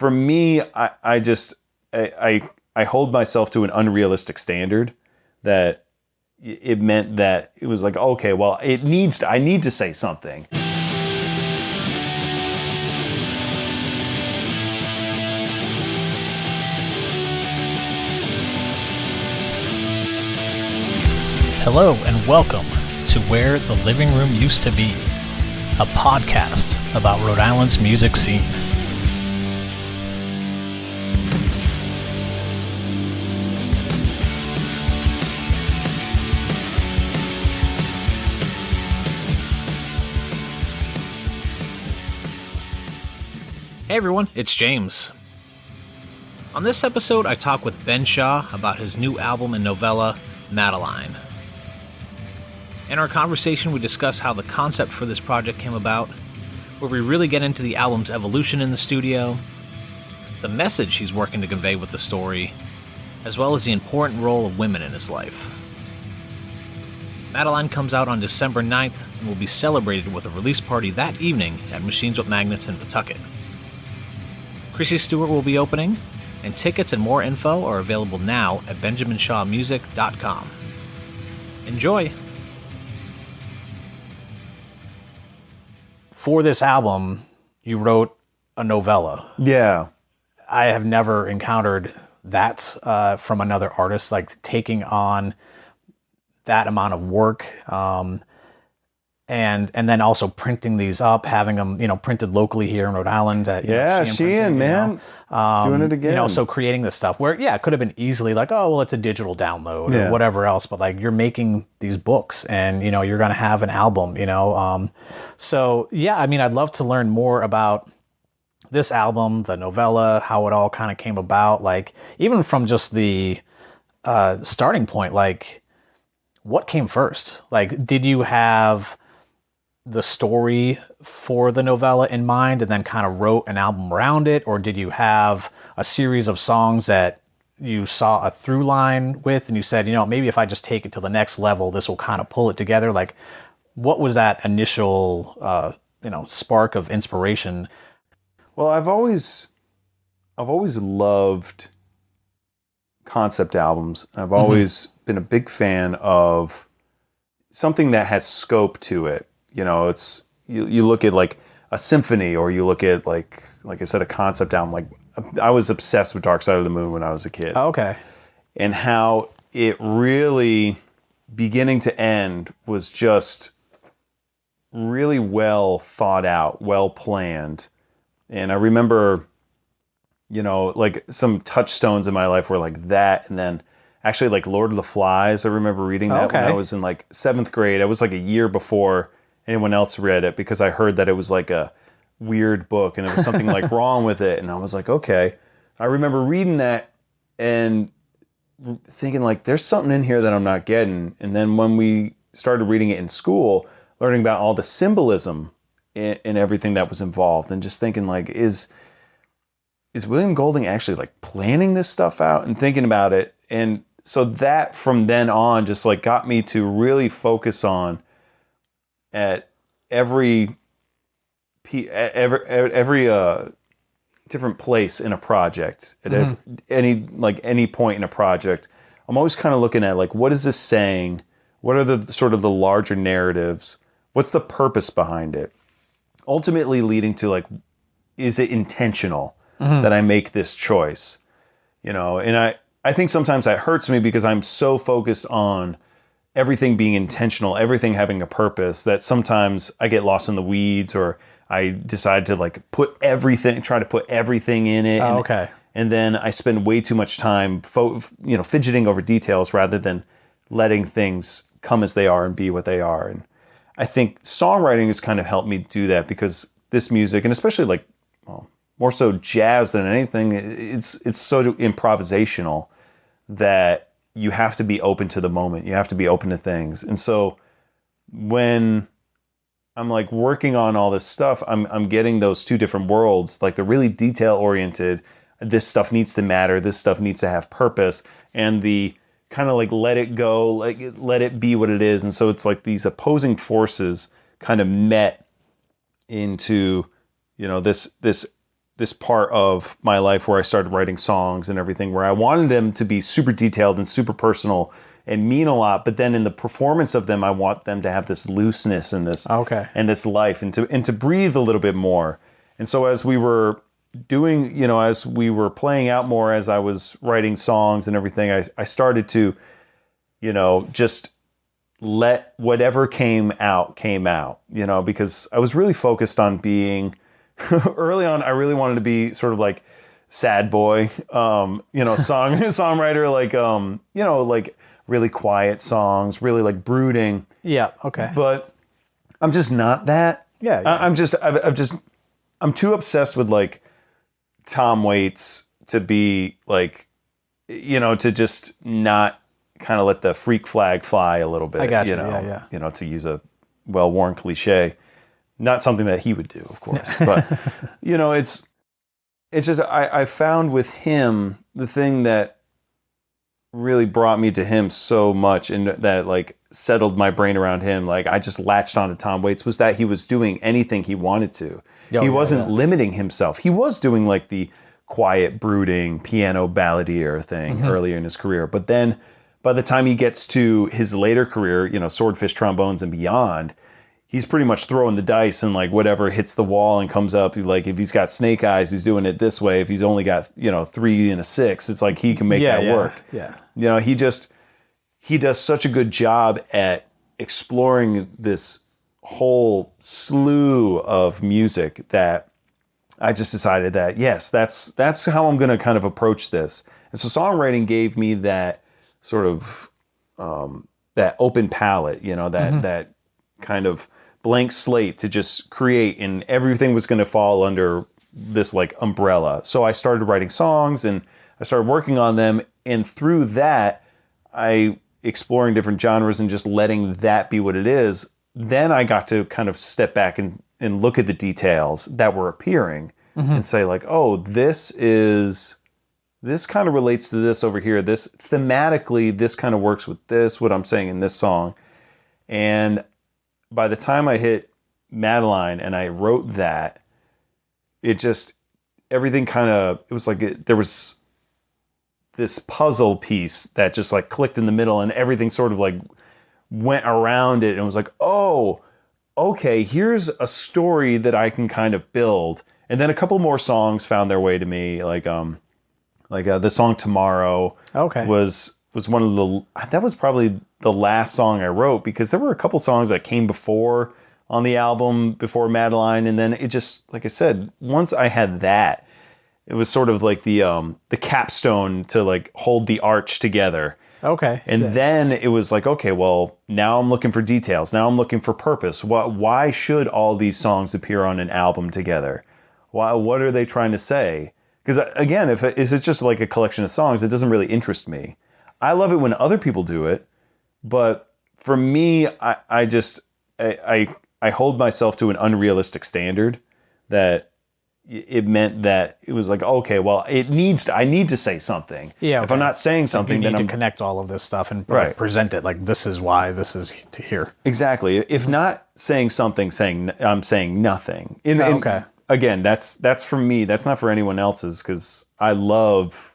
for me, I hold myself to an unrealistic standard that it meant that it was like, okay, well, I need to say something. Hello and welcome to Where the Living Room Used to Be, a podcast about Rhode Island's music scene. Hey everyone, it's James. On this episode, I talk with Ben Shaw about his new album and novella, Madeline. In our conversation, we discuss how the concept for this project came about, where we really get into the album's evolution in the studio, the message he's working to convey with the story, as well as the important role of women in his life. Madeline comes out on December 9th and will be celebrated with a release party that evening at Machines with Magnets in Pawtucket. Chrissy Stewart will be opening, and tickets and more info are available now at benjaminshawmusic.com. Enjoy! For this album, you wrote a novella. Yeah. I have never encountered that from another artist, like taking on that amount of work, and then also printing these up, having them, printed locally here in Rhode Island. Sheehan, man, doing it again. So creating this stuff where, it could have been easily like, oh, well, it's a digital download or whatever else, but like you're making these books and, you're going to have an album, I'd love to learn more about this album, the novella, how it all kind of came about, like even from just the starting point, like what came first? Like, did you have the story for the novella in mind and then kind of wrote an album around it? Or did you have a series of songs that you saw a through line with and you said, maybe if I just take it to the next level, this will kind of pull it together? Like, what was that initial, spark of inspiration? Well, I've always loved concept albums. I've always been a big fan of something that has scope to it. It's you look at like a symphony, or you look at like I said, a concept album. Like I was obsessed with Dark Side of the Moon when I was a kid. Oh, okay. And how it really, beginning to end, was just really well thought out, well planned. And I remember, like some touchstones in my life were like that, and then actually like Lord of the Flies. I remember reading that when I was in like 7th grade. I was like a year before anyone else read it because I heard that it was like a weird book and there was something like wrong with it. And I was like, okay. I remember reading that and thinking like, there's something in here that I'm not getting. And then when we started reading it in school, learning about all the symbolism in everything that was involved, and just thinking like, is William Golding actually like planning this stuff out and thinking about it? And so that from then on just like got me to really focus on at every different place in a project, at any point in a project. I'm always kind of looking at like, what is this saying? What are the sort of the larger narratives? What's the purpose behind it? Ultimately leading to like, is it intentional that I make this choice? And I think sometimes that hurts me because I'm so focused on everything being intentional, everything having a purpose, that sometimes I get lost in the weeds, or I decide to like try to put everything in it. And then I spend way too much time, fidgeting over details rather than letting things come as they are and be what they are. And I think songwriting has kind of helped me do that, because this music, and especially like, more so jazz than anything, it's so improvisational that you have to be open to the moment. You have to be open to things. And so when I'm like working on all this stuff, I'm getting those two different worlds, like the really detail oriented, this stuff needs to matter, this stuff needs to have purpose, and the kind of like let it go, like let it be what it is. And so it's like these opposing forces kind of met into, you know, this this part of my life where I started writing songs and everything, where I wanted them to be super detailed and super personal and mean a lot, but then in the performance of them, I want them to have this looseness and this and this life, and to breathe a little bit more. And so as we were doing, you know, as we were playing out more, as I was writing songs and everything, I started to, you know, just let whatever came out, you know, because I was really focused on being, early on, I really wanted to be sort of like sad boy, you know, songwriter, like, you know, like really quiet songs, really like brooding. Yeah. Okay. But I'm just not that. Yeah. I'm too obsessed with like Tom Waits to be like, you know, to just not kind of let the freak flag fly a little bit. I got you. Know, you know, to use a well-worn cliche, not something that he would do, of course, but you know, it's just, I found with him, the thing that really brought me to him so much and that like settled my brain around him, like I just latched onto Tom Waits, was that he was doing anything he wanted to. He wasn't limiting himself. He was doing like the quiet, brooding, piano balladier thing earlier in his career. But then by the time he gets to his later career, you know, Swordfish Trombones and beyond, he's pretty much throwing the dice, and like whatever hits the wall and comes up, like if he's got snake eyes, he's doing it this way. If he's only got, you know, 3 and a 6, it's like he can make that work. Yeah. You know, he does such a good job at exploring this whole slew of music that I just decided that, yes, that's how I'm going to kind of approach this. And so songwriting gave me that sort of that open palette, you know, that kind of blank slate to just create, and everything was going to fall under this like umbrella. So I started writing songs and I started working on them, and through that, I exploring different genres and just letting that be what it is. Then I got to kind of step back and look at the details that were appearing and say like, oh, this kind of relates to this over here. This thematically, this kind of works with this, what I'm saying in this song. And by the time I hit Madeline and I wrote that, it just, everything kind of, it was like, there was this puzzle piece that just like clicked in the middle, and everything sort of like went around it and was like, oh, okay, here's a story that I can kind of build. And then a couple more songs found their way to me, like the song Tomorrow was one of the, that was probably the last song I wrote, because there were a couple songs that came before on the album, before Madeline, and then it just, like I said, once I had that, it was sort of like the capstone to like hold the arch together. Okay. And then it was like, okay, well, now I'm looking for details. Now I'm looking for purpose. Why should all these songs appear on an album together? What are they trying to say? Because again, if it's just like a collection of songs, it doesn't really interest me. I love it when other people do it, but for me, I hold myself to an unrealistic standard that it meant that it was like, okay, well, I need to say something. Yeah. Okay. If I'm not saying something, then I'm to connect all of this stuff and present it like, this is why this is to here. Exactly. If not saying something, I'm saying nothing. Again, that's for me. That's not for anyone else's, because I love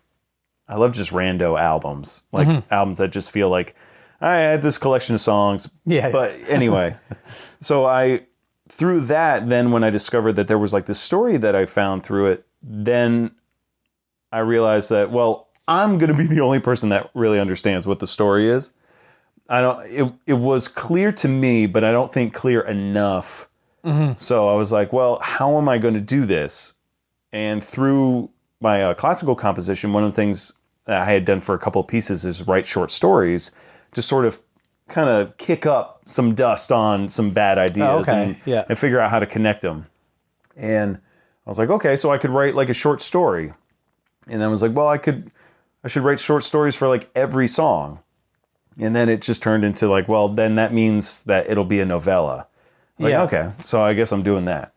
just rando albums, like albums that just feel like I had this collection of songs. Yeah. But anyway, so through that, then when I discovered that there was like this story that I found through it, then I realized that, well, I'm going to be the only person that really understands what the story is. It was clear to me, but I don't think clear enough. So I was like, well, how am I going to do this? And through my classical composition, one of the things that I had done for a couple of pieces is write short stories to sort of kind of kick up some dust on some bad ideas and figure out how to connect them. And I was like, okay, so I could write like a short story. And then I was like, well, I should write short stories for like every song. And then it just turned into like, well, then that means that it'll be a novella. Like, okay, so I guess I'm doing that.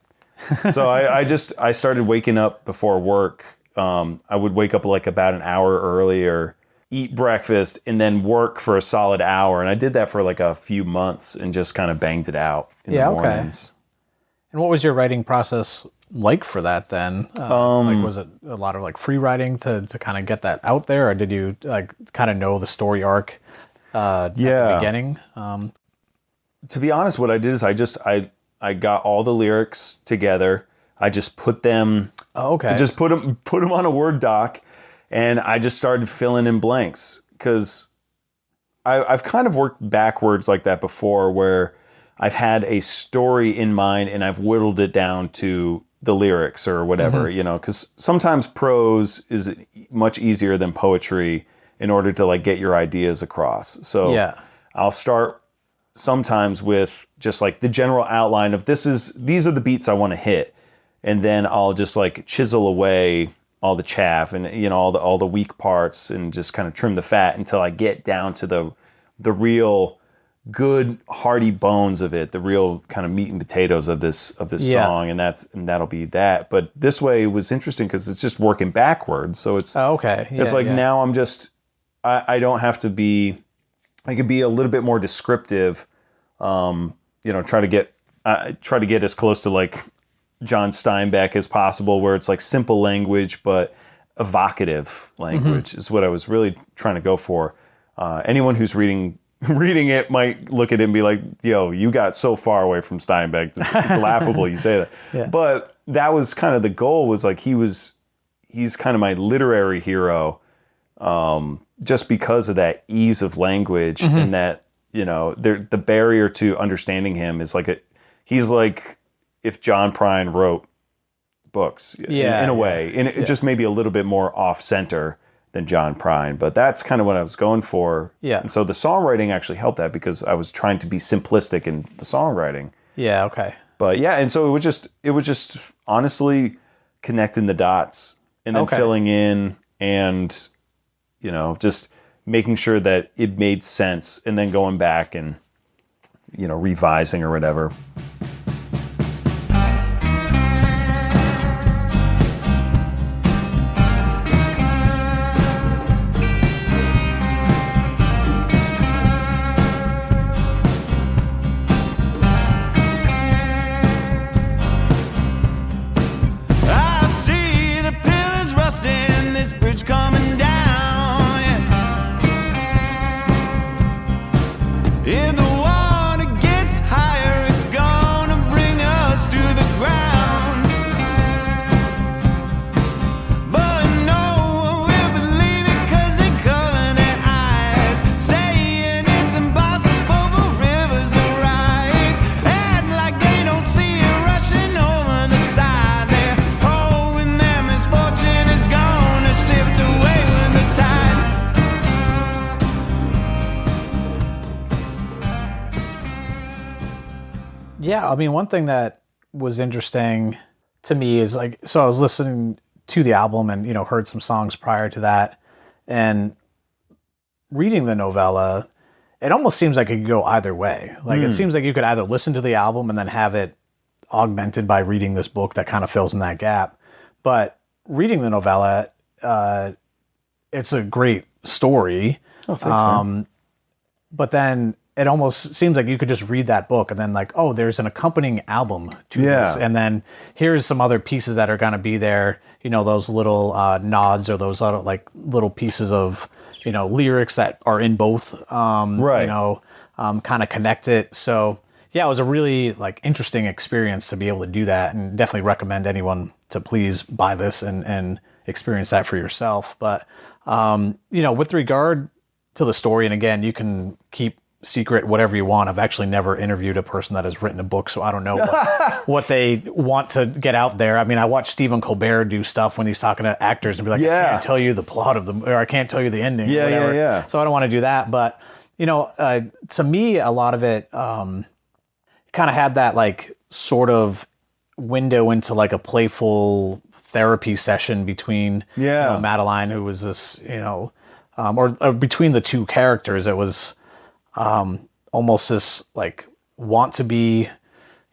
So I started waking up before work. I would wake up like about an hour earlier, eat breakfast, and then work for a solid hour. And I did that for like a few months and just kind of banged it out in the mornings. And what was your writing process like for that then? Like, was it a lot of like free writing to kind of get that out there, or did you like kind of know the story arc at the beginning? To be honest, what I did is I got all the lyrics together. I just put them. Oh, okay. I just put them on a Word doc, and I just started filling in blanks because I've kind of worked backwards like that before, where I've had a story in mind and I've whittled it down to the lyrics or whatever, you know, because sometimes prose is much easier than poetry in order to like get your ideas across. So I'll start sometimes with just like the general outline of these are the beats I want to hit. And then I'll just like chisel away all the chaff and, you know, all the weak parts and just kind of trim the fat until I get down to the real good hearty bones of it, the real kind of meat and potatoes of this song, and that'll be that. But this way was interesting because it's just working backwards. So it's it's like now I'm just I don't have to be. I could be a little bit more descriptive. You know, try to get as close to like John Steinbeck as possible, where it's like simple language but evocative language is what I was really trying to go for. Anyone who's reading it might look at it and be like, yo, you got so far away from Steinbeck. It's laughable you say that. Yeah. But that was kind of the goal, was like he's kind of my literary hero, just because of that ease of language and that, you know, the barrier to understanding him is like he's like if John Prine wrote books in a way, and it just maybe a little bit more off center than John Prine, but that's kind of what I was going for. Yeah. And so the songwriting actually helped that because I was trying to be simplistic in the songwriting. Yeah. Okay. But yeah, and so it was just honestly connecting the dots and then filling in and, you know, just making sure that it made sense and then going back and, you know, revising or whatever. Yeah, I mean, one thing that was interesting to me is like, so I was listening to the album and, you know, heard some songs prior to that, and reading the novella, it almost seems like it could go either way. Like, it seems like you could either listen to the album and then have it augmented by reading this book that kind of fills in that gap. But reading the novella, it's a great story. Oh, thanks, man. But then it almost seems like you could just read that book and then like, oh, there's an accompanying album to this. And then here's some other pieces that are going to be there, you know, those little nods or those other, like little pieces of, you know, lyrics that are in both, you know, kind of connect it. So yeah, it was a really like interesting experience to be able to do that, and definitely recommend anyone to please buy this and experience that for yourself. But, you know, with regard to the story, and again, you can keep secret whatever you want. I've actually never interviewed a person that has written a book, so I don't know what they want to get out there. I mean, I watch Stephen Colbert do stuff when he's talking to actors and be like, I can't tell you the plot of them, or I can't tell you the ending. So I don't want to do that. But, you know, to me, a lot of it kind of had that like sort of window into like a playful therapy session between you know, Madeline, who was this, you know, or between the two characters. It was almost this like want to be,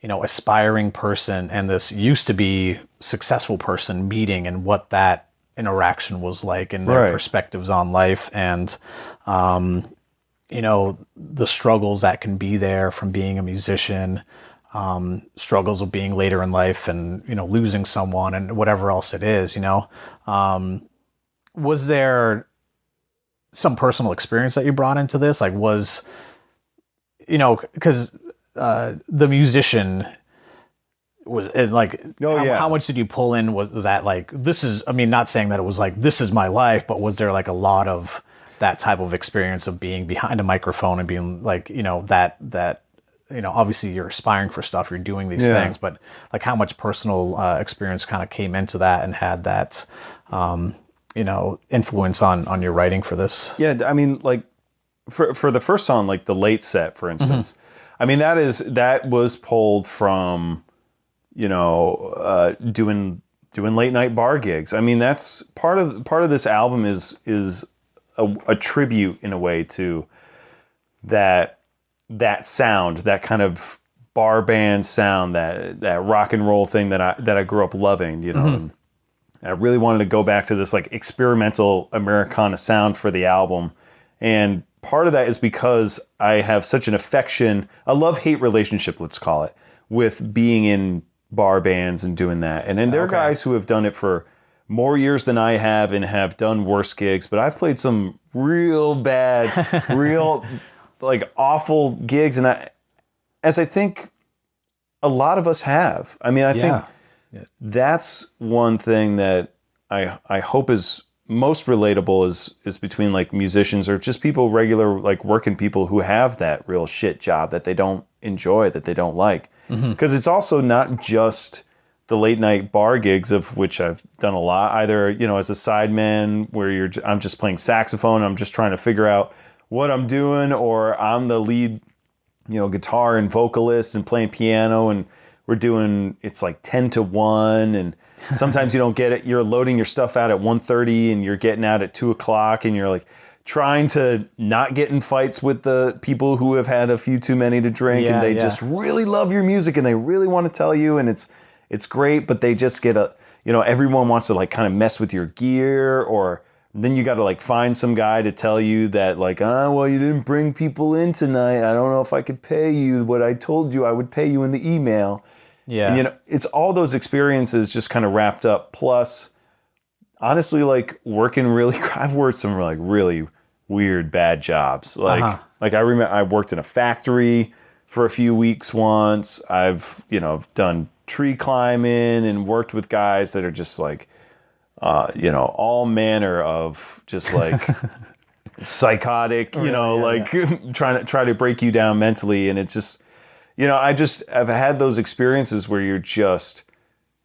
you know, aspiring person and this used to be successful person meeting, and what that interaction was like, and their perspectives on life, and you know, the struggles that can be there from being a musician, struggles of being later in life and, losing someone and whatever else it is, was there some personal experience that you brought into this? Like because the musician was like, how much did you pull in? Was that like, not saying that it was like, this is my life, but was there like a lot of that type of experience of being behind a microphone and being like, that obviously you're aspiring for stuff, you're doing these things, but like how much personal experience kind of came into that and had that, influence on your writing for this? Yeah. I mean, like for the first song, like the late set, for instance, I mean, that was pulled from, doing late night bar gigs. I mean, that's part of this album is a tribute in a way to that sound, that kind of bar band sound, that rock and roll thing that I grew up loving, And I really wanted to go back to this like experimental Americana sound for the album. And part of that is because I have such an affection, a love-hate relationship, let's call it, with being in bar bands and doing that. And then there are guys who have done it for more years than I have and have done worse gigs, but I've played some real bad, real like awful gigs. And I think a lot of us have. I mean, I think that's one thing that I hope is most relatable is between like musicians or just people, regular like working people who have that real shit job that they don't enjoy, that they don't like. Because it's also not just the late night bar gigs, of which I've done a lot, either, as a sideman where I'm just playing saxophone, I'm just trying to figure out what I'm doing, or I'm the lead, guitar and vocalist and playing piano, and it's like 10 to 1, and sometimes you don't get it. You're loading your stuff out at 1:30 and you're getting out at 2:00, and you're like trying to not get in fights with the people who have had a few too many to drink, and they just really love your music and they really want to tell you, and it's great, but they just get everyone wants to like kind of mess with your gear, or then you got to like find some guy to tell you that like, well, you didn't bring people in tonight. I don't know if I could pay you what I told you I would pay you in the email. Yeah. And, it's all those experiences just kind of wrapped up. Plus, honestly, like I've worked some like really weird, bad jobs. Like I remember I worked in a factory for a few weeks once. I've, done tree climbing and worked with guys that are just like, all manner of just like psychotic, try to break you down mentally. And it's just, I've had those experiences where you're just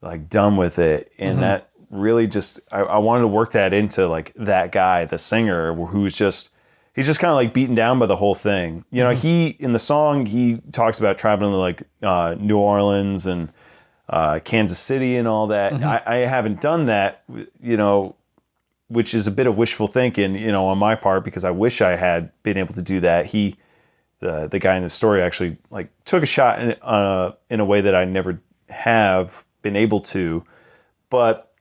like done with it. And that really just, I wanted to work that into like that guy, the singer, he's just kind of like beaten down by the whole thing. He, in the song, he talks about traveling to like New Orleans and Kansas City and all that. I haven't done that, which is a bit of wishful thinking, on my part, because I wish I had been able to do that. The guy in the story actually like took a shot in a way that I never have been able to, but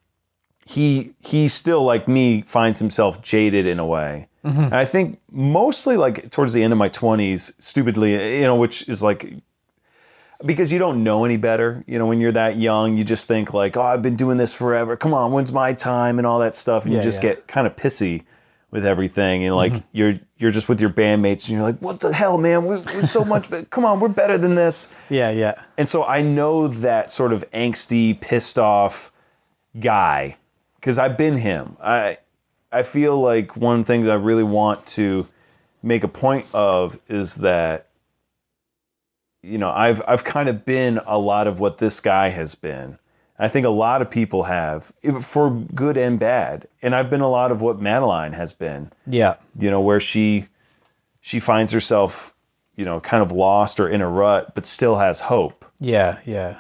he still, like me, finds himself jaded in a way. And I think mostly like towards the end of my 20s, stupidly, which is like, because you don't know any better, when you're that young, you just think like, oh, I've been doing this forever. Come on, when's my time and all that stuff. And you just get kind of pissy with everything. And like, you're just with your bandmates and you're like, what the hell, man? We're so much, come on, we're better than this. Yeah. And so I know that sort of angsty, pissed off guy, because I've been him. I feel like one of the things I really want to make a point of is that, I've kind of been a lot of what this guy has been. I think a lot of people have, for good and bad. And I've been a lot of what Madeline has been. Yeah. Where she finds herself, kind of lost or in a rut, but still has hope. Yeah.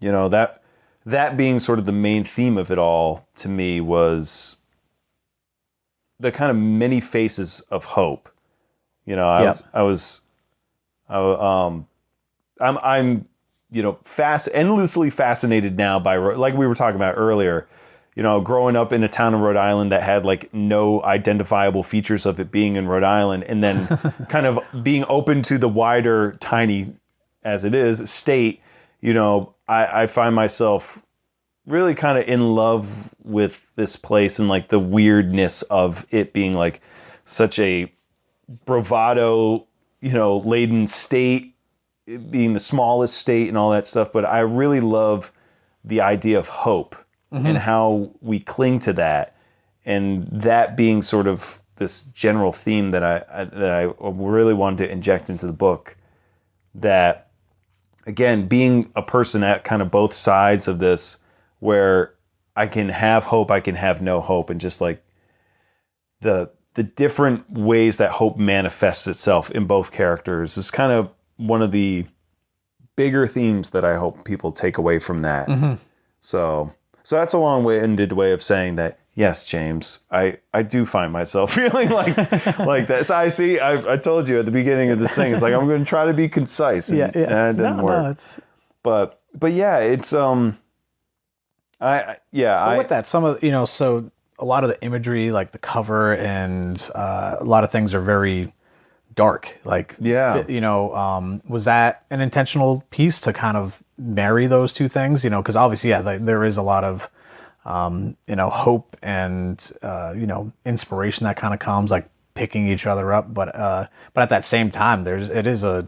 That being sort of the main theme of it all to me was the kind of many faces of hope. I'm endlessly fascinated now by, like we were talking about earlier, growing up in a town in Rhode Island that had like no identifiable features of it being in Rhode Island, and then kind of being open to the wider, tiny as it is, state, I find myself really kind of in love with this place and like the weirdness of it being like such a bravado, laden state, it being the smallest state and all that stuff. But I really love the idea of hope and how we cling to that, and that being sort of this general theme that I really wanted to inject into the book. That, again, being a person at kind of both sides of this, where I can have hope, I can have no hope, and just like the different ways that hope manifests itself in both characters is kind of one of the bigger themes that I hope people take away from that. So that's a long-winded way of saying that, yes, James, I do find myself feeling like that. So I told you at the beginning of this thing, it's like I'm going to try to be concise, and it didn't work. But yeah, it's with that, some of so a lot of the imagery, like the cover and a lot of things are very dark. Like, was that an intentional piece to kind of marry those two things? Because obviously, there is a lot of hope and inspiration that kind of comes, like picking each other up. But at that same time, it is a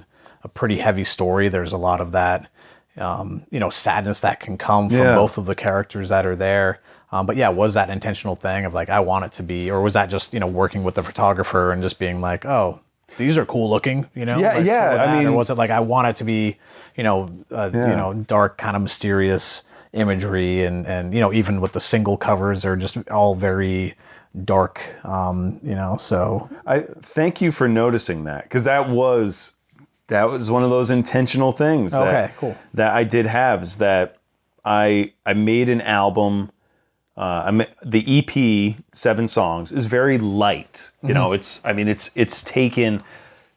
pretty heavy story. There's a lot of that sadness that can come from both of the characters that are there. But yeah, was that an intentional thing of like, I want it to be, or was that just, working with the photographer and just being like, oh, these are cool looking, I mean, or was it like, I want it to be, dark, kind of mysterious imagery, and even with the single covers, they're just all very dark, so. I thank you for noticing that, because that was one of those intentional things that I did have, is that I made an album. The EP, 7 songs, is very light. It's taken.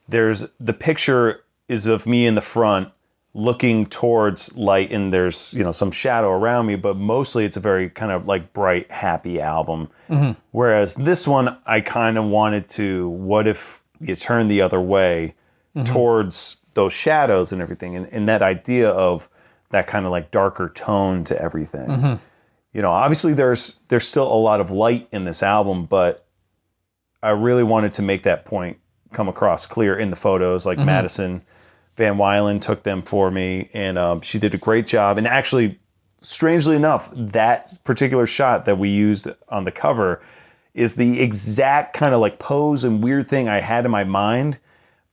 There's the picture is of me in the front looking towards light, and there's some shadow around me, but mostly it's a very kind of like bright, happy album. Whereas this one, I kind of wanted to, what if you turn the other way towards those shadows and everything, and that idea of that kind of like darker tone to everything. Obviously there's still a lot of light in this album, but I really wanted to make that point come across clear in the photos. Like Madison Van Wylen took them for me, and she did a great job. And actually, strangely enough, that particular shot that we used on the cover is the exact kind of like pose and weird thing I had in my mind,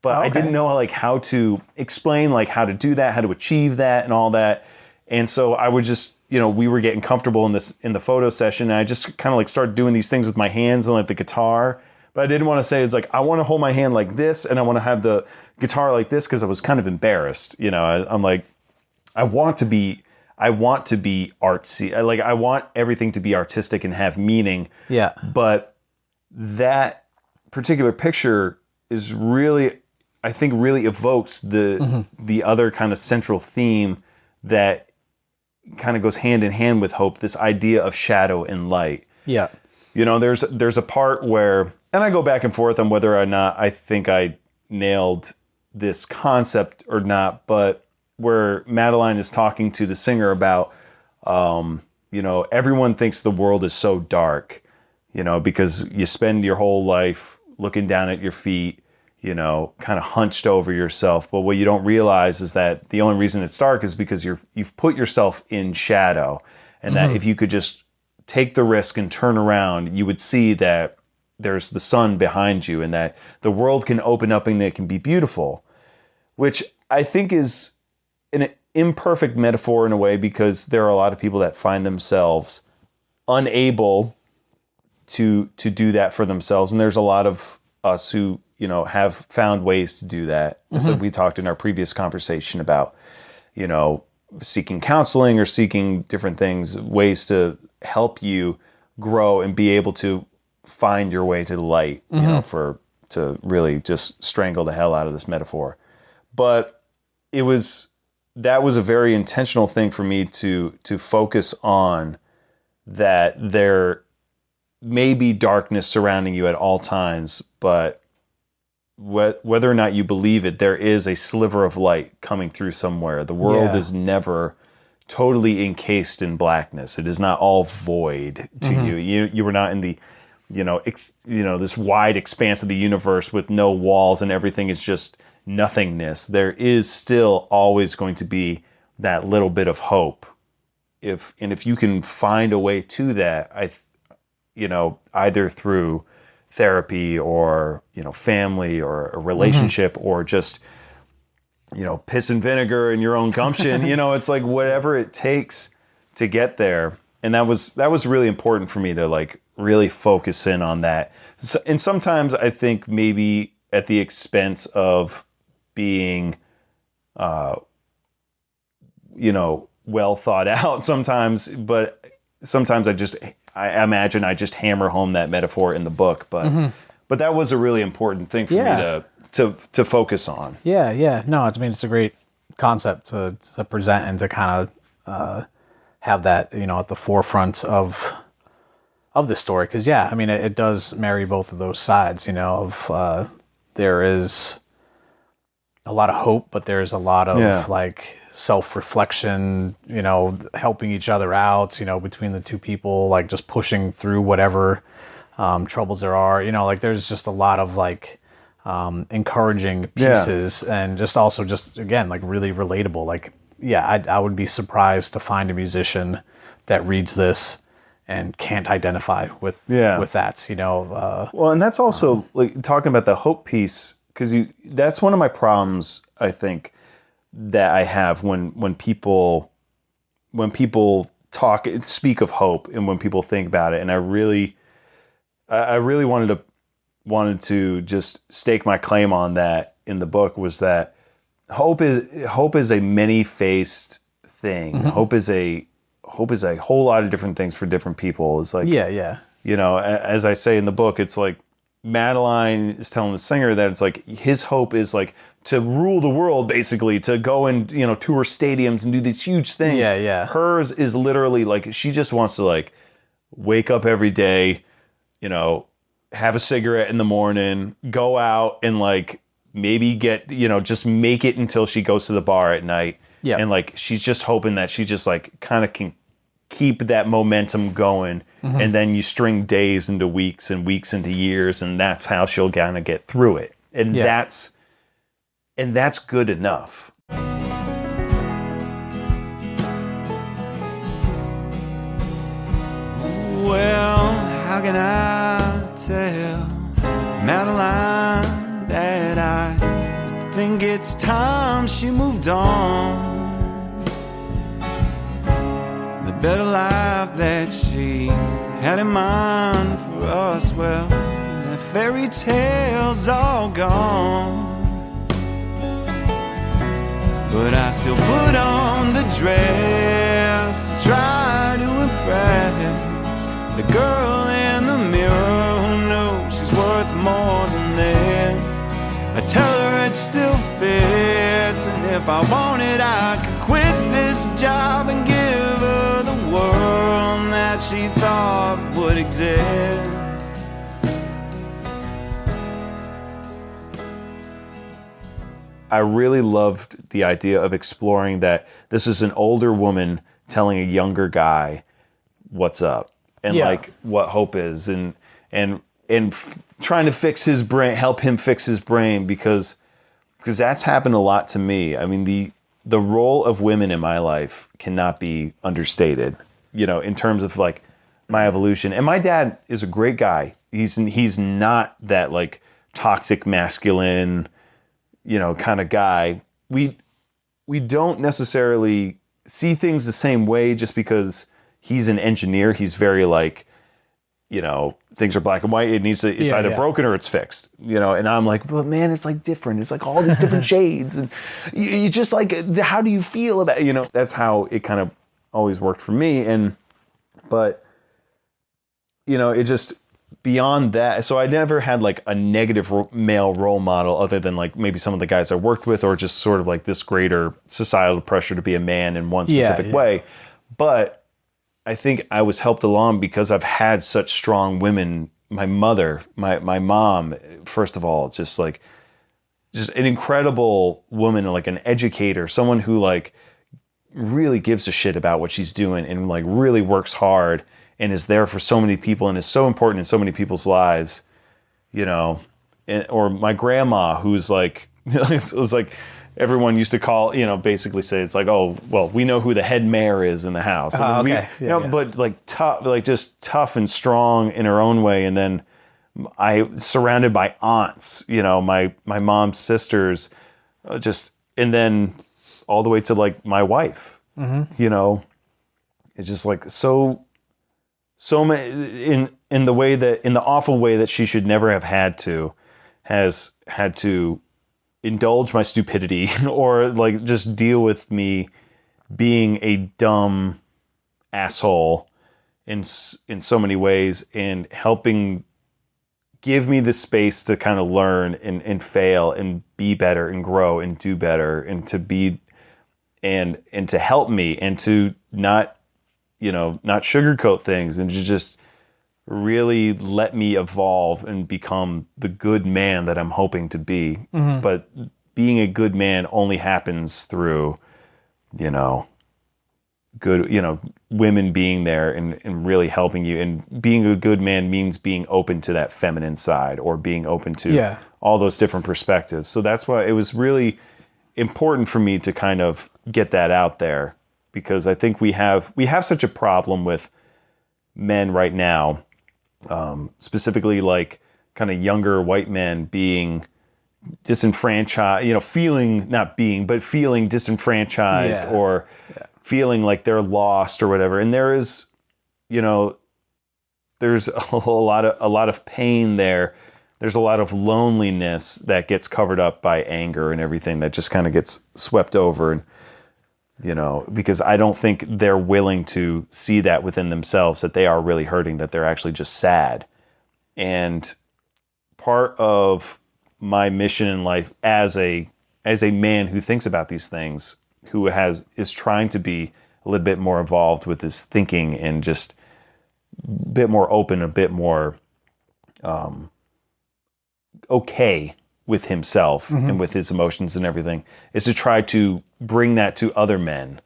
but I didn't know like how to explain like how to do that, how to achieve that and all that. And so I would just, we were getting comfortable in the photo session, and I just kind of like started doing these things with my hands and like the guitar. But I didn't want to say, it's like, I want to hold my hand like this, and I want to have the guitar like this, because I was kind of embarrassed. I'm like, I want to be artsy. I want everything to be artistic and have meaning. Yeah. But that particular picture is really, I think, really evokes the other kind of central theme that kind of goes hand in hand with hope, this idea of shadow and light. Yeah. There's a part where, and I go back and forth on whether or not I think I nailed this concept or not, but where Madeline is talking to the singer about, everyone thinks the world is so dark, because you spend your whole life looking down at your feet, kind of hunched over yourself. But what you don't realize is that the only reason it's dark is because you've put yourself in shadow, and that if you could just take the risk and turn around, you would see that there's the sun behind you, and that the world can open up and it can be beautiful, which I think is an imperfect metaphor in a way, because there are a lot of people that find themselves unable to do that for themselves. And there's a lot of us who, have found ways to do that. As we talked in our previous conversation about, seeking counseling or seeking different things, ways to help you grow and be able to find your way to the light, to really just strangle the hell out of this metaphor. But that was a very intentional thing for me to focus on, that there may be darkness surrounding you at all times, but whether or not you believe it, there is a sliver of light coming through somewhere. The world Yeah. is never totally encased in blackness. It is not all void to you. You were not in the, this wide expanse of the universe with no walls and everything is just nothingness. There is still always going to be that little bit of hope. If you can find a way to that, either through therapy or family or a relationship or just piss and vinegar and your own gumption, it's like whatever it takes to get there. And that was really important for me to like really focus in on that. And sometimes I think maybe at the expense of being well thought out sometimes, but sometimes I imagine I just hammer home that metaphor in the book, but that was a really important thing for me to focus on. Yeah. No, it's a great concept to present and to kind of have that, at the forefront of the story. Because it does marry both of those sides. Of there is a lot of hope, but there's a lot of like self-reflection, helping each other out, between the two people, like just pushing through whatever troubles there are, like there's just a lot of like encouraging pieces and just also just again, like really relatable. Like, I would be surprised to find a musician that reads this and can't identify with that, Well, and that's also like talking about the hope piece, because that's one of my problems, I think, that I have when people speak of hope and when people think about it. And I really wanted to just stake my claim on that in the book, was that hope is a many-faced thing. Hope is a whole lot of different things for different people. It's like, as I say in the book, it's like Madeline is telling the singer that it's like his hope is like to rule the world, basically, to go and tour stadiums and do these huge things. Hers is literally like she just wants to like wake up every day, have a cigarette in the morning, go out and like maybe get just make it until she goes to the bar at night. And like she's just hoping that she just like kind of can keep that momentum going, and then you string days into weeks and weeks into years, and that's how she'll kind of get through it. And that's good enough. Well, how can I tell Madeline that I think it's time she moved on? The better life that she had in mind for us, well, that fairy tale's all gone. But I still put on the dress, try to impress the girl in the mirror who knows she's worth more than this. I tell her it still fits, and if I wanted I could quit this job and give her the world that she thought would exist. I really loved the idea of exploring that this is an older woman telling a younger guy what's up and like what hope is, and trying to fix his brain, help him fix his brain, because that's happened a lot to me. I mean, the role of women in my life cannot be understated, in terms of like my evolution. And my dad is a great guy. He's not that like toxic masculine, kind of guy. We don't necessarily see things the same way just because he's an engineer. He's very like, things are black and white. It's either broken or it's fixed, and I'm like, but man, it's like different. It's like all these different shades, and you just like, how do you feel about it? That's how it kind of always worked for me. But it just, beyond that, so I never had like a negative male role model other than like maybe some of the guys I worked with, or just sort of like this greater societal pressure to be a man in one specific way. But I think I was helped along because I've had such strong women. My mother, my mom, first of all, just like just an incredible woman, like an educator, someone who like really gives a shit about what she's doing and like really works hard and is there for so many people and is so important in so many people's lives, you know. Or my grandma, who's like, it was like everyone used to call, you know, basically say it's like, oh, well, we know who the head mayor is in the house. Okay. You know, but like tough, like just tough and strong in her own way. And then I surrounded by aunts, you know, my mom's sisters, and then all the way to like my wife, you know, it's just like so many in the way that, in the awful way that she should never have has had to indulge my stupidity or like just deal with me being a dumb asshole in so many ways, and helping give me the space to kind of learn and fail and be better and grow and do better and to be and to help me and to not, you know, not sugarcoat things and to just really let me evolve and become the good man that I'm hoping to be. But being a good man only happens through, you know, good, you know, women being there and really helping you. And being a good man means being open to that feminine side or being open to all those different perspectives. So that's why it was really important for me to kind of get that out there, because I think we have such a problem with men right now, specifically like kind of younger white men being disenfranchised, you know, feeling disenfranchised or feeling like they're lost or whatever. And there is, you know, there's a lot of pain there. There's a lot of loneliness that gets covered up by anger and everything that just kind of gets swept over. And, you know, because I don't think they're willing to see that within themselves, that they are really hurting, that they're actually just sad. And part of my mission in life as a man who thinks about these things, who is trying to be a little bit more involved with his thinking and just a bit more open, a bit more okay with himself and with his emotions and everything, is to try to bring that to other men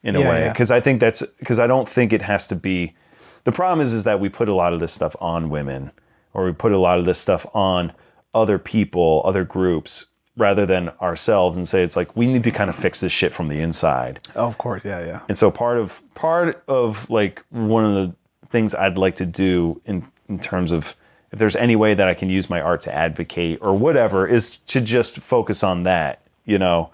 in a way. Because I don't think it has to be. The problem is that we put a lot of this stuff on women, or we put a lot of this stuff on other people, other groups, rather than ourselves, and say it's like we need to kind of fix this shit from the inside. Oh, of course, yeah. And so part of like one of the things I'd like to do in terms of, if there's any way that I can use my art to advocate or whatever, is to just focus on that, you know,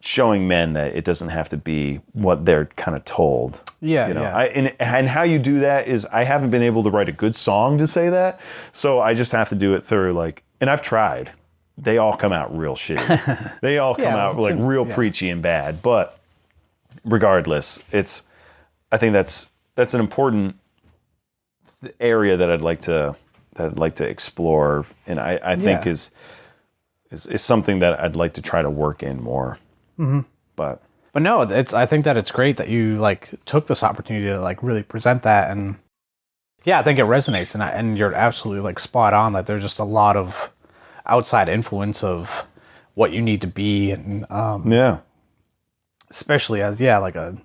showing men that it doesn't have to be what they're kind of told. Yeah, you know? yeah. And how you do that is, I haven't been able to write a good song to say that, so I just have to do it through like, and I've tried. They all come out real shitty. They all come out like real preachy and bad. But regardless, I think that's an important area that I'd like to explore, and I think is something that I'd like to try to work in more. But no, I think that it's great that you like took this opportunity to like really present that, and I think it resonates, and you're absolutely like spot on that there's just a lot of outside influence of what you need to be, and especially as like a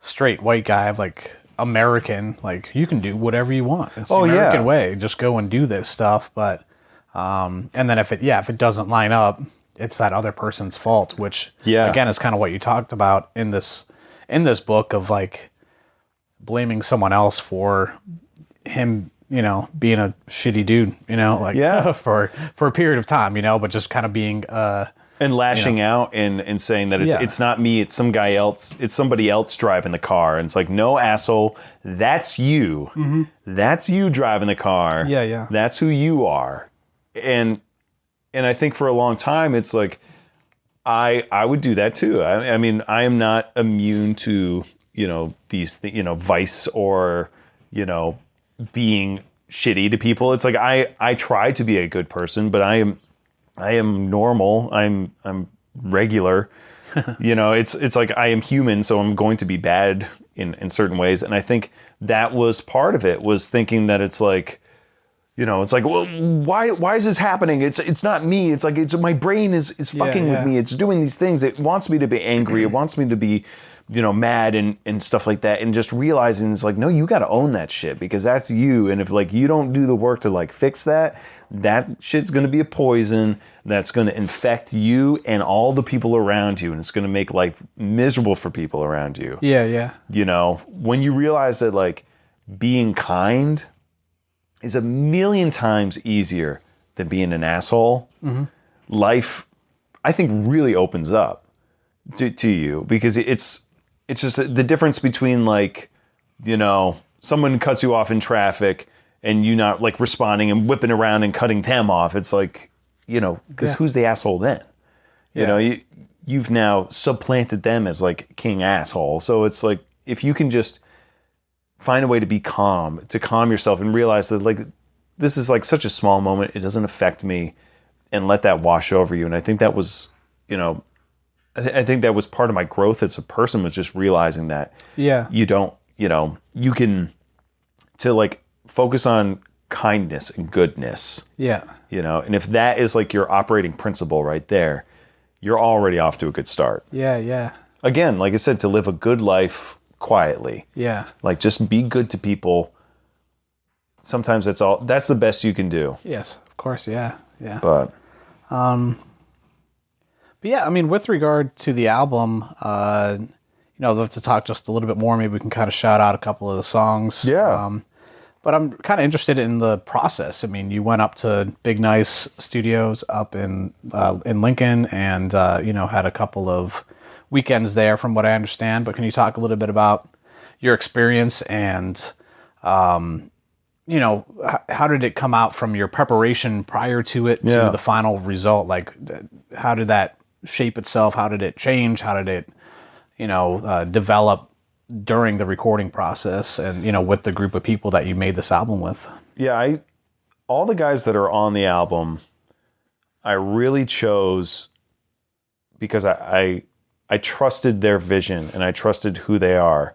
straight white guy of like American, like you can do whatever you want. It's the American way. Just go and do this stuff. But and then if it doesn't line up, it's that other person's fault, which again is kind of what you talked about in this book of like blaming someone else for him, you know, being a shitty dude, you know, like for a period of time, you know, but just kind of being and lashing out and saying that it's not me, it's some guy else, it's somebody else driving the car. And it's like, no, asshole, that's you. That's you driving the car. Yeah. That's who you are. And I think for a long time, it's like, I would do that too. I mean, I am not immune to, you know, these, you know, vice or, you know, being shitty to people. It's like, I try to be a good person, but I am normal. I'm regular. You know, it's like I am human, so I'm going to be bad in certain ways. And I think that was part of it, was thinking that it's like, you know, it's like, well, why is this happening? It's not me. It's like, it's my brain is fucking with me. It's doing these things. It wants me to be angry. It wants me to be, you know, mad and stuff like that. And just realizing it's like, no, you got to own that shit because that's you. And if like you don't do the work to like fix that, that shit's going to be a poison that's going to infect you and all the people around you. And it's going to make life miserable for people around you. Yeah, yeah. You know, when you realize that like being kind is a million times easier than being an asshole, life, I think, really opens up to you because it's just the difference between like, you know, someone cuts you off in traffic and you not like responding and whipping around and cutting them off. It's like, you know, because who's the asshole then? You know, you've now supplanted them as like king asshole. So it's like, if you can just find a way to be calm, to calm yourself and realize that like, this is like such a small moment. It doesn't affect me, and let that wash over you. And I think that was, you know, I think that was part of my growth as a person, was just realizing that you don't, you know, you can to like focus on kindness and goodness. Yeah. You know, and if that is like your operating principle right there, you're already off to a good start. Yeah, yeah. Again, like I said, to live a good life quietly. Yeah. Like just be good to people. Sometimes that's the best you can do. Yes, of course, yeah. Yeah. But yeah, I mean, with regard to the album, you know, I'd love to talk just a little bit more. Maybe we can kind of shout out a couple of the songs. Yeah. But I'm kind of interested in the process. I mean, you went up to Big Nice Studios up in Lincoln and, you know, had a couple of weekends there from what I understand. But can you talk a little bit about your experience and, you know, how did it come out from your preparation prior to it to the final result? Like, how did that shape itself? How did it change? How did it, you know, develop during the recording process and, you know, with the group of people that you made this album with? Yeah, all the guys that are on the album, I really chose because I trusted their vision and I trusted who they are.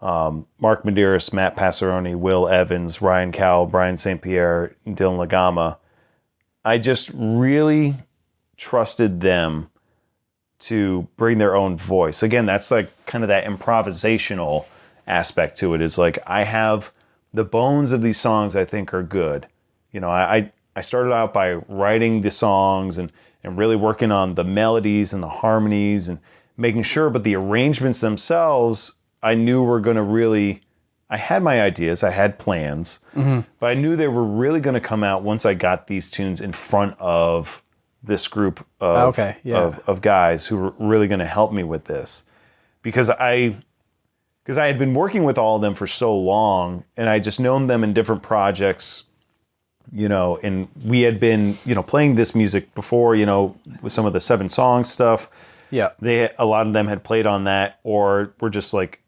Mark Medeiros, Matt Passaroni, Will Evans, Ryan Cowell, Brian St. Pierre, Dylan Lagama. I just really trusted them to bring their own voice. Again, that's like kind of that improvisational aspect to it. Is like, I have the bones of these songs I think are good. You know, I started out by writing the songs and really working on the melodies and the harmonies and making sure, but the arrangements themselves, I knew were going to really, I had my ideas, I had plans, but I knew they were really going to come out once I got these tunes in front of this group of guys who were really going to help me with this. Because I had been working with all of them for so long, and I just known them in different projects, you know, and we had been, you know, playing this music before, you know, with some of the 7 song stuff. Yeah. A lot of them had played on that, or were just like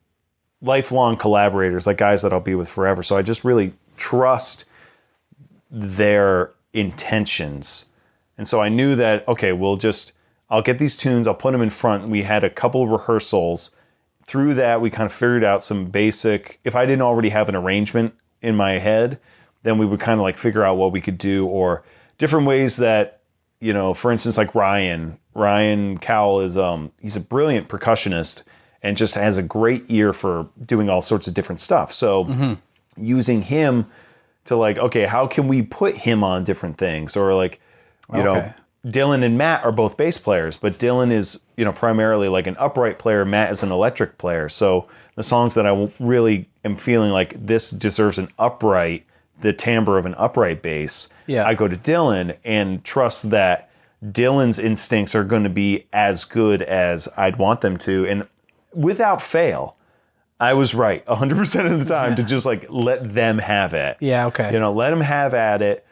lifelong collaborators, like guys that I'll be with forever. So I just really trust their intentions. And so I knew that, okay, I'll get these tunes, I'll put them in front. We had a couple of rehearsals. Through that, we kind of figured out some basic, if I didn't already have an arrangement in my head, then we would kind of like figure out what we could do, or different ways that, you know, for instance, like Ryan Cowell is, he's a brilliant percussionist and just has a great ear for doing all sorts of different stuff. So using him to like, okay, how can we put him on different things? Or like, you know, Dylan and Matt are both bass players, but Dylan is, you know, primarily like an upright player. Matt is an electric player. So the songs that I really am feeling like this deserves the timbre of an upright bass, I go to Dylan and trust that Dylan's instincts are going to be as good as I'd want them to. And without fail, I was right 100% of the time to just like let them have it. Yeah, okay. You know, let them have at it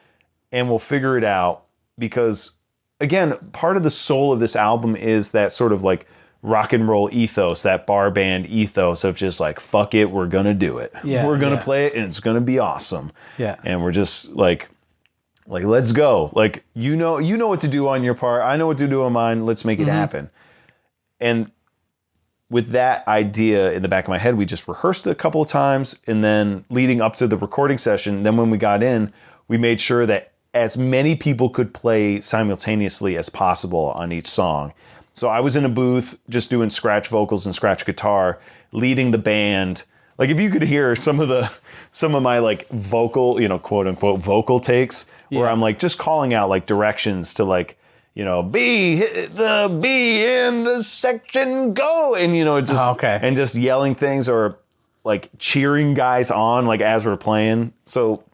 and we'll figure it out. Because again, part of the soul of this album is that sort of like rock and roll ethos, that bar band ethos of just like, fuck it, we're going to do it. Yeah, we're going to play it and it's going to be awesome. Yeah. And we're just like, let's go. Like, you know what to do on your part. I know what to do on mine. Let's make it happen. And with that idea in the back of my head, we just rehearsed it a couple of times. And then leading up to the recording session, then when we got in, we made sure that as many people could play simultaneously as possible on each song. So I was in a booth just doing scratch vocals and scratch guitar, leading the band. Like if you could hear some of my like vocal, quote unquote vocal takes, where I'm like just calling out like directions to like, B, hit the B in the section, go, and and just yelling things or like cheering guys on like as we're playing. So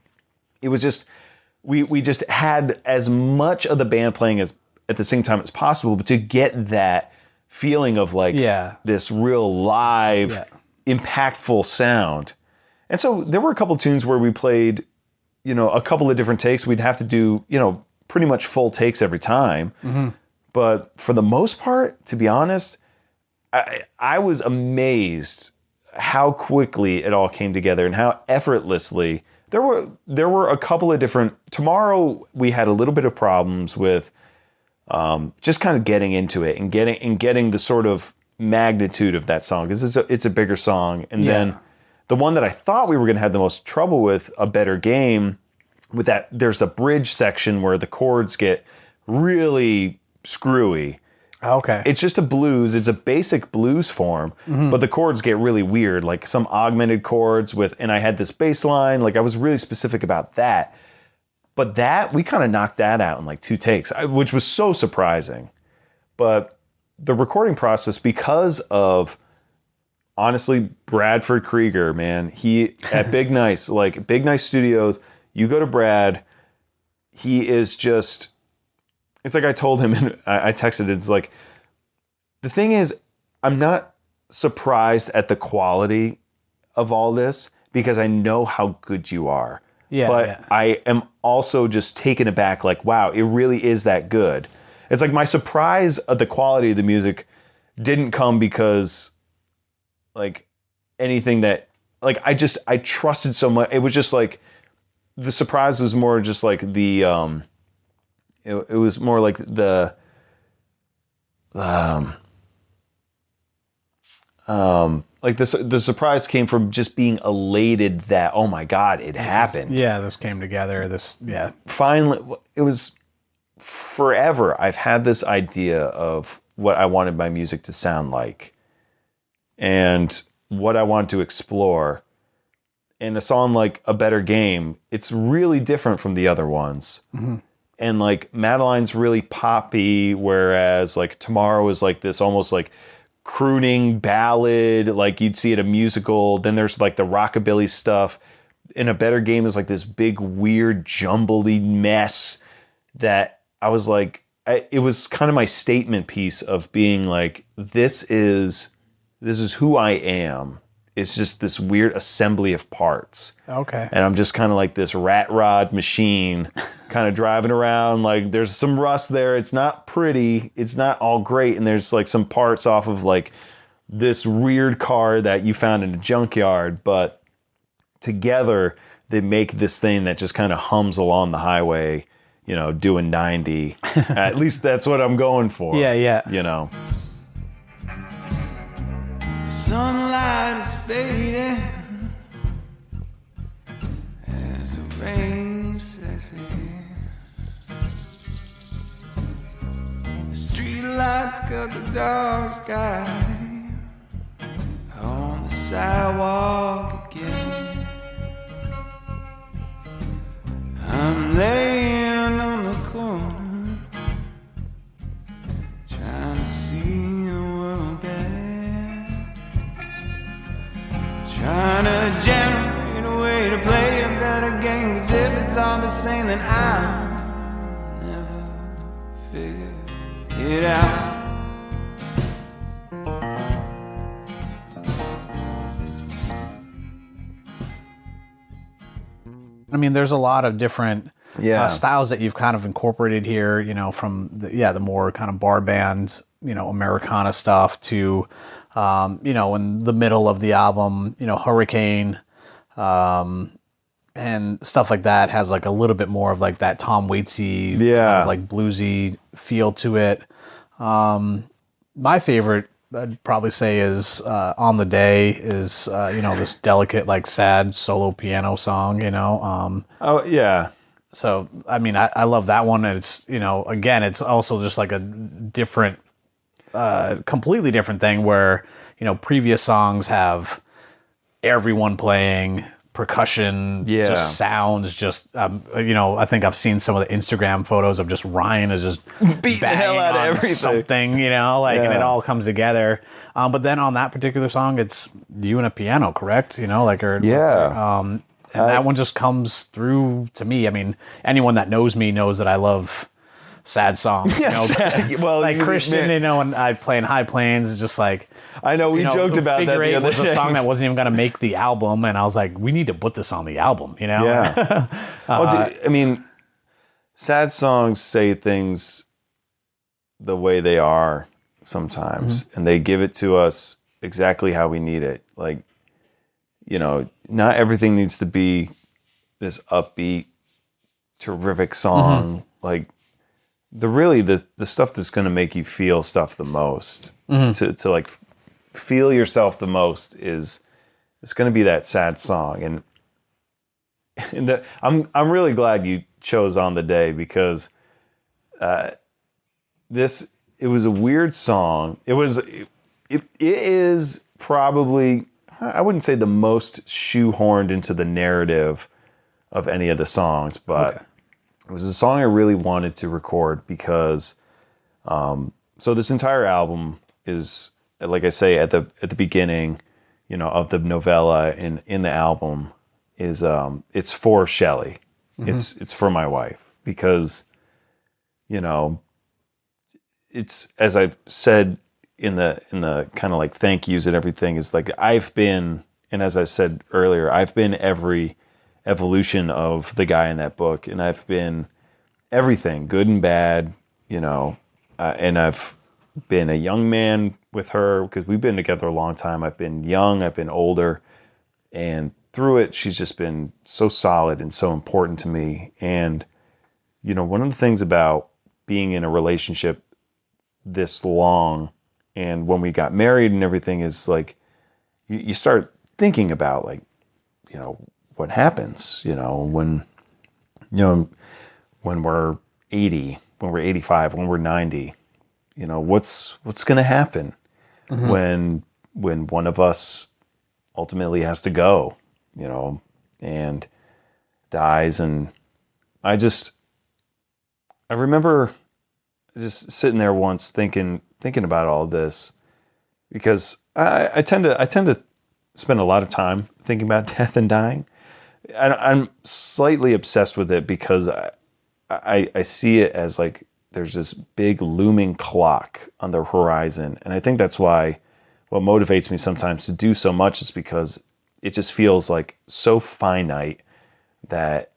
it was just we just had as much of the band playing as at the same time as possible, but to get that feeling of like this real live, impactful sound. And so there were a couple tunes where we played, a couple of different takes. We'd have to do, pretty much full takes every time. Mm-hmm. But for the most part, to be honest, I was amazed how quickly it all came together and how effortlessly. There were a couple of different. Tomorrow we had a little bit of problems with just kind of getting into it and getting the sort of magnitude of that song, because it's a bigger song. And then the one that I thought we were going to have the most trouble with, A Better Game, with that, there's a bridge section where the chords get really screwy. Okay. It's just a blues. It's a basic blues form, but the chords get really weird, like some augmented chords and I had this bass line. Like I was really specific about that. But that, we kind of knocked that out in like 2 takes, which was so surprising. But the recording process, because of, honestly, Bradford Krieger, man, he, at Big Nice, like Big Nice Studios, you go to Brad, he is just, it's like I told him, and I texted, it's like, the thing is, I'm not surprised at the quality of all this because I know how good you are. But I am also just taken aback, like, wow, it really is that good. It's like my surprise of the quality of the music didn't come because, like, anything that, like, I trusted so much. It was just like, the surprise was more just like the, it was more like the surprise came from just being elated that, oh my God, it happened. This came together. Finally, it was forever. I've had this idea of what I wanted my music to sound like and what I wanted to explore. And a song like A Better Game, it's really different from the other ones. Mm-hmm. And like Madeline's really poppy, whereas like Tomorrow is like this almost like crooning ballad, like you'd see at a musical. Then there's like the rockabilly stuff. And A Better Game is like this big, weird, jumbledy mess that I was like, it was kind of my statement piece of being like, this is who I am. It's just this weird assembly of parts. Okay. And I'm just kind of like this rat rod machine kind of driving around. Like there's some rust there. It's not pretty. It's not all great. And there's like some parts off of like this weird car that you found in a junkyard. But together they make this thing that just kind of hums along the highway, doing 90. At least that's what I'm going for. Yeah. Sunlight is fading as the rain sets in. The street lights cut the dark sky on the sidewalk again. I'm laying on the corner trying to see the world better. Trying to generate a way to play a better game, 'cause if it's all the same, then I'll never figure it out. I mean, there's a lot of different styles that you've kind of incorporated here, from the more kind of bar band, Americana stuff to, in the middle of the album, Hurricane, and stuff like that has like a little bit more of like that Tom Waitsy, kind of like bluesy feel to it. My favorite, I'd probably say, is On the Day, is this delicate, like sad solo piano song, Oh yeah. So, I mean, I love that one. And it's, again, it's also just like a different, completely different thing where, previous songs have everyone playing percussion, Yeah. just sounds, just, I think I've seen some of the Instagram photos of just Ryan is just Beating the hell out of on everything. something, and it all comes together. But then on that particular song, it's you and a piano, correct? Yeah. And that one just comes through to me. I mean, anyone that knows me knows that I love sad songs. Well, like Christian, and I play in High Plains. It's just like I know we joked about that Figure the Eight other was day. a song that wasn't even going to make the album, and I was like, we need to put this on the album. Yeah. Well, I mean, sad songs say things the way they are sometimes, and they give it to us exactly how we need it. Like, not everything needs to be this upbeat, terrific song. Like, the stuff that's going to make you feel stuff the most, to like feel yourself the most it's going to be that sad song. And I'm really glad you chose On the Day, because it was a weird song. It is probably, I wouldn't say the most shoehorned into the narrative of any of the songs, but it was a song I really wanted to record because, so this entire album is, like I say, at the beginning, of the novella in the album is, it's for Shelley. It's for my wife, because, it's, as I've said in the kind of like thank yous and everything, is like I've been, and as I said earlier, I've been every evolution of the guy in that book, and I've been everything, good and bad, and I've been a young man with her because we've been together a long time. I've been young, I've been older, and through it, she's just been so solid and so important to me. And, one of the things about being in a relationship this long, and when we got married and everything, is like, you start thinking about, like, what happens, when we're 80, when we're 85, when we're 90, what's going to happen when one of us ultimately has to go, and dies. And I remember just sitting there once thinking about all of this, because I tend to spend a lot of time thinking about death and dying. I'm slightly obsessed with it because I see it as like there's this big looming clock on the horizon. And I think that's why what motivates me sometimes to do so much is because it just feels like so finite that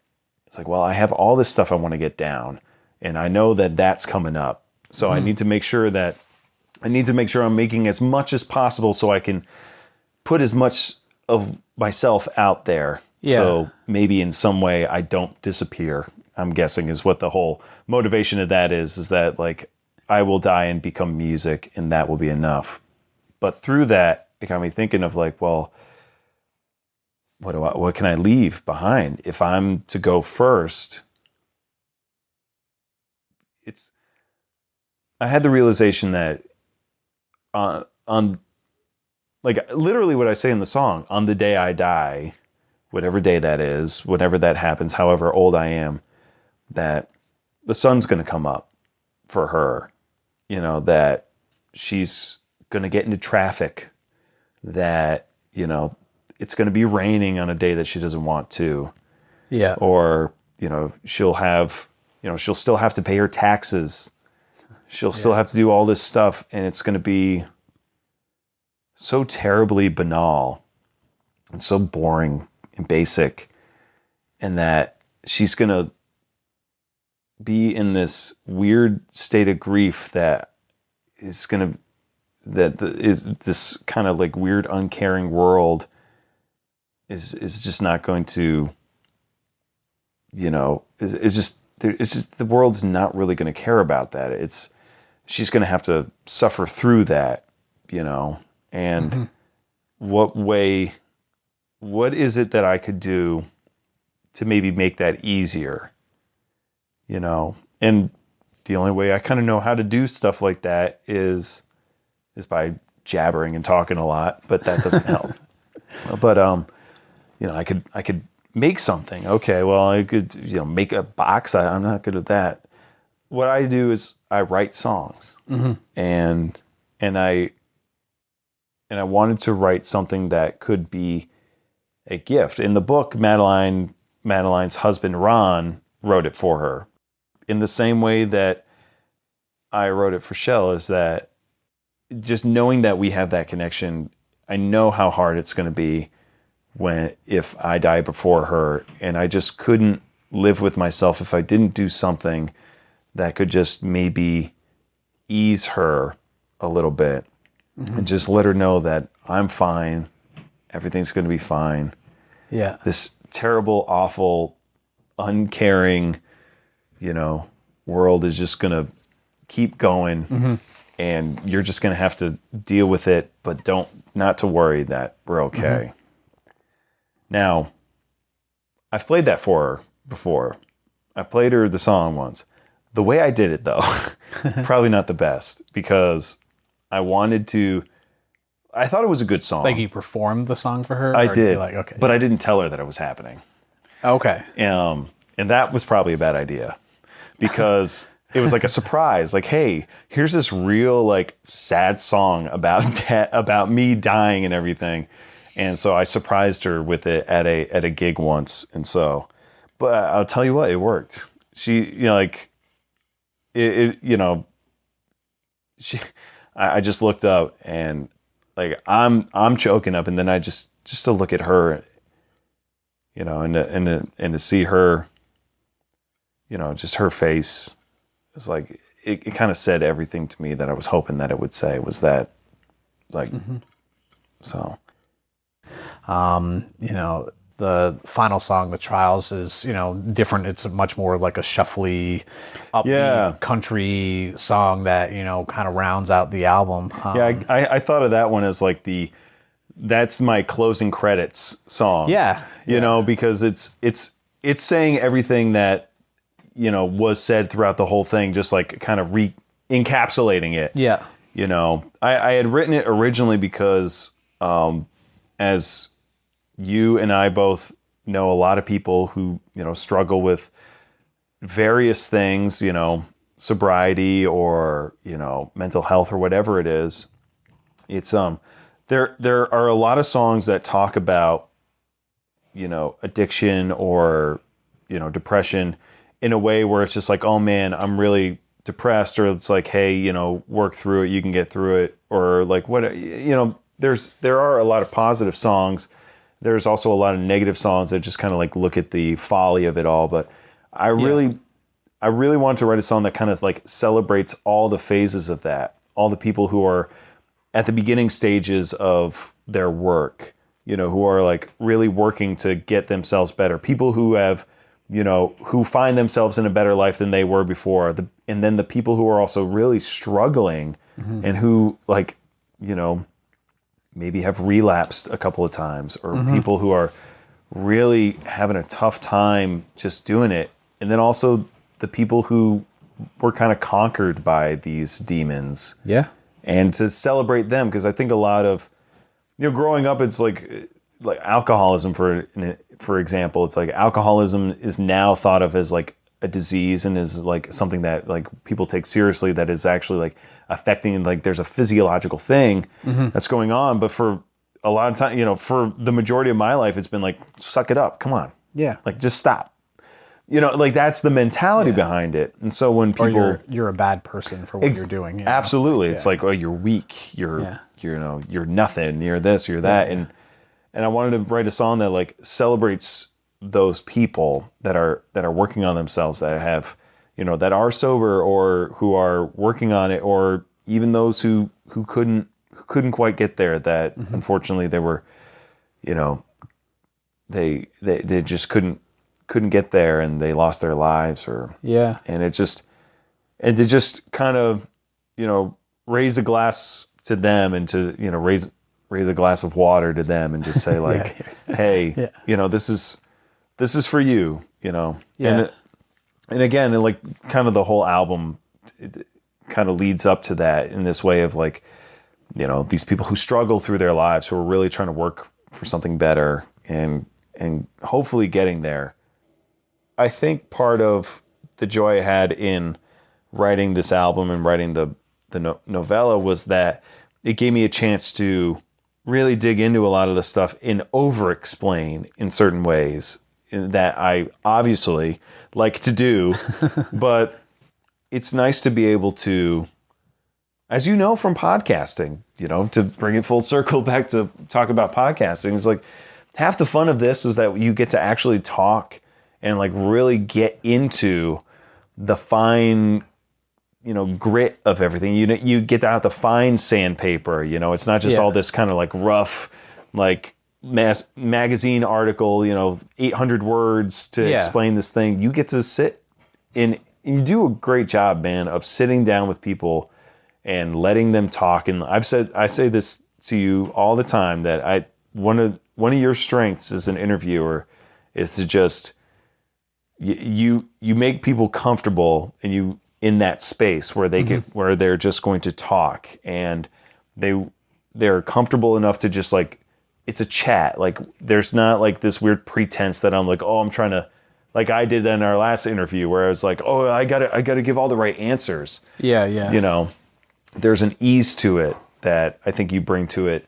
it's like, well, I have all this stuff I want to get down, and I know that that's coming up. So I need to make sure I'm making as much as possible so I can put as much of myself out there. Yeah. So maybe in some way I don't disappear, I'm guessing, is what the whole motivation of that is that, like, I will die and become music, and that will be enough. But through that, it got me thinking of, like, well, what can I leave behind if I'm to go first? I had the realization that on like literally what I say in the song, on the day I die, whatever day that is, whenever that happens, however old I am, that the sun's going to come up for her, that she's going to get into traffic, that, it's going to be raining on a day that she doesn't want to. Yeah. Or, she'll still have to pay her taxes. She'll still have to do all this stuff, and it's going to be so terribly banal and so boring and basic, and that she's going to be in this weird state of grief that is this kind of like weird uncaring world is just not going to, it's just the world's not really going to care about that. She's going to have to suffer through that, and what is it that I could do to maybe make that easier? and the only way I kind of know how to do stuff like that is by jabbering and talking a lot, but that doesn't help. But I could make something. Okay, well, I could make a box. I'm not good at that. What I do is I write songs, and I wanted to write something that could be a gift. In the book, Madeline's husband Ron wrote it for her. In the same way that I wrote it for Shell, is that just knowing that we have that connection, I know how hard it's going to be if I die before her, and I just couldn't live with myself if I didn't do something that could just maybe ease her a little bit and just let her know that I'm fine, everything's going to be fine. Yeah. This terrible, awful, uncaring, world is just going to keep going, and you're just going to have to deal with it, but not to worry, that we're okay. Now, I've played that for her before. I played her the song once. The way I did it, though, probably not the best, because I thought it was a good song. Like you performed the song for her? I did, Okay. but I didn't tell her that it was happening. Okay. And that was probably a bad idea, because it was like a surprise. Like, hey, here's this real like sad song about me dying and everything. And so I surprised her with it at a gig once. And so, but I'll tell you what, it worked. She, I just looked up and like, I'm choking up, and then I just to look at her, and to see her, just her face, it's like, it kind of said everything to me that I was hoping that it would say, was that like, so. The final song, The Trials, is, different. It's much more like a shuffly, upbeat country song that, kind of rounds out the album. I thought of that one as like that's my closing credits song. Because it's saying everything that, was said throughout the whole thing, just like kind of encapsulating it. Yeah. I had written it originally because, as you and I both know, a lot of people who, struggle with various things, sobriety or, mental health or whatever it is. It's, there are a lot of songs that talk about, addiction or, depression in a way where it's just like, oh man, I'm really depressed, or it's like, hey, work through it, you can get through it, or like what, there are a lot of positive songs. There's also a lot of negative songs that just kind of like look at the folly of it all. But I really wanted to write a song that kind of like celebrates all the phases of that, all the people who are at the beginning stages of their work, who are like really working to get themselves better. People who have, who find themselves in a better life than they were before. And then the people who are also really struggling and who like, maybe have relapsed a couple of times, or people who are really having a tough time just doing it. And then also the people who were kind of conquered by these demons. Yeah. And to celebrate them, because I think a lot of, growing up, it's like alcoholism, for example. It's like alcoholism is now thought of as like a disease and is like something that like people take seriously, that is actually like affecting, like there's a physiological thing that's going on. But for a lot of time, for the majority of my life, it's been like, suck it up, come on, like just stop, like that's the mentality behind it. And so when people, or you're a bad person for what you're doing, absolutely, it's like, oh, you're weak, you're nothing, you're this, you're that. And I wanted to write a song that like celebrates those people that are working on themselves, that have, that are sober or who are working on it, or even those who couldn't quite get there, that unfortunately they were, they just couldn't get there, and they lost their lives, and to just kind of, raise a glass to them, and to, raise a glass of water to them, and just say like, hey, this is for you, and again, like kind of the whole album kind of leads up to that in this way of like, you know, these people who struggle through their lives, who are really trying to work for something better and hopefully getting there. I think part of the joy I had in writing this album and writing the novella was that it gave me a chance to really dig into a lot of the stuff and over-explain in certain ways that I obviously like to do, but it's nice to be able to, as you know from podcasting, you know, to bring it full circle back to talk about podcasting, it's like half the fun of this is that you get to actually talk and like really get into the fine, you know, grit of everything. You get out the fine sandpaper, you know, it's not just all this kind of like rough, like magazine article, you know, 800 words to explain this thing. You get to sit in, and you do a great job, man, of sitting down with people and letting them talk. And I say this to you all the time, that one of your strengths as an interviewer is to just, you make people comfortable and you in that space where they where they're just going to talk, and they're comfortable enough to just like, it's a chat. Like there's not like this weird pretense that I'm like, oh, I'm trying to, like I did in our last interview where I was like, oh, I gotta give all the right answers. Yeah. You know, there's an ease to it that I think you bring to it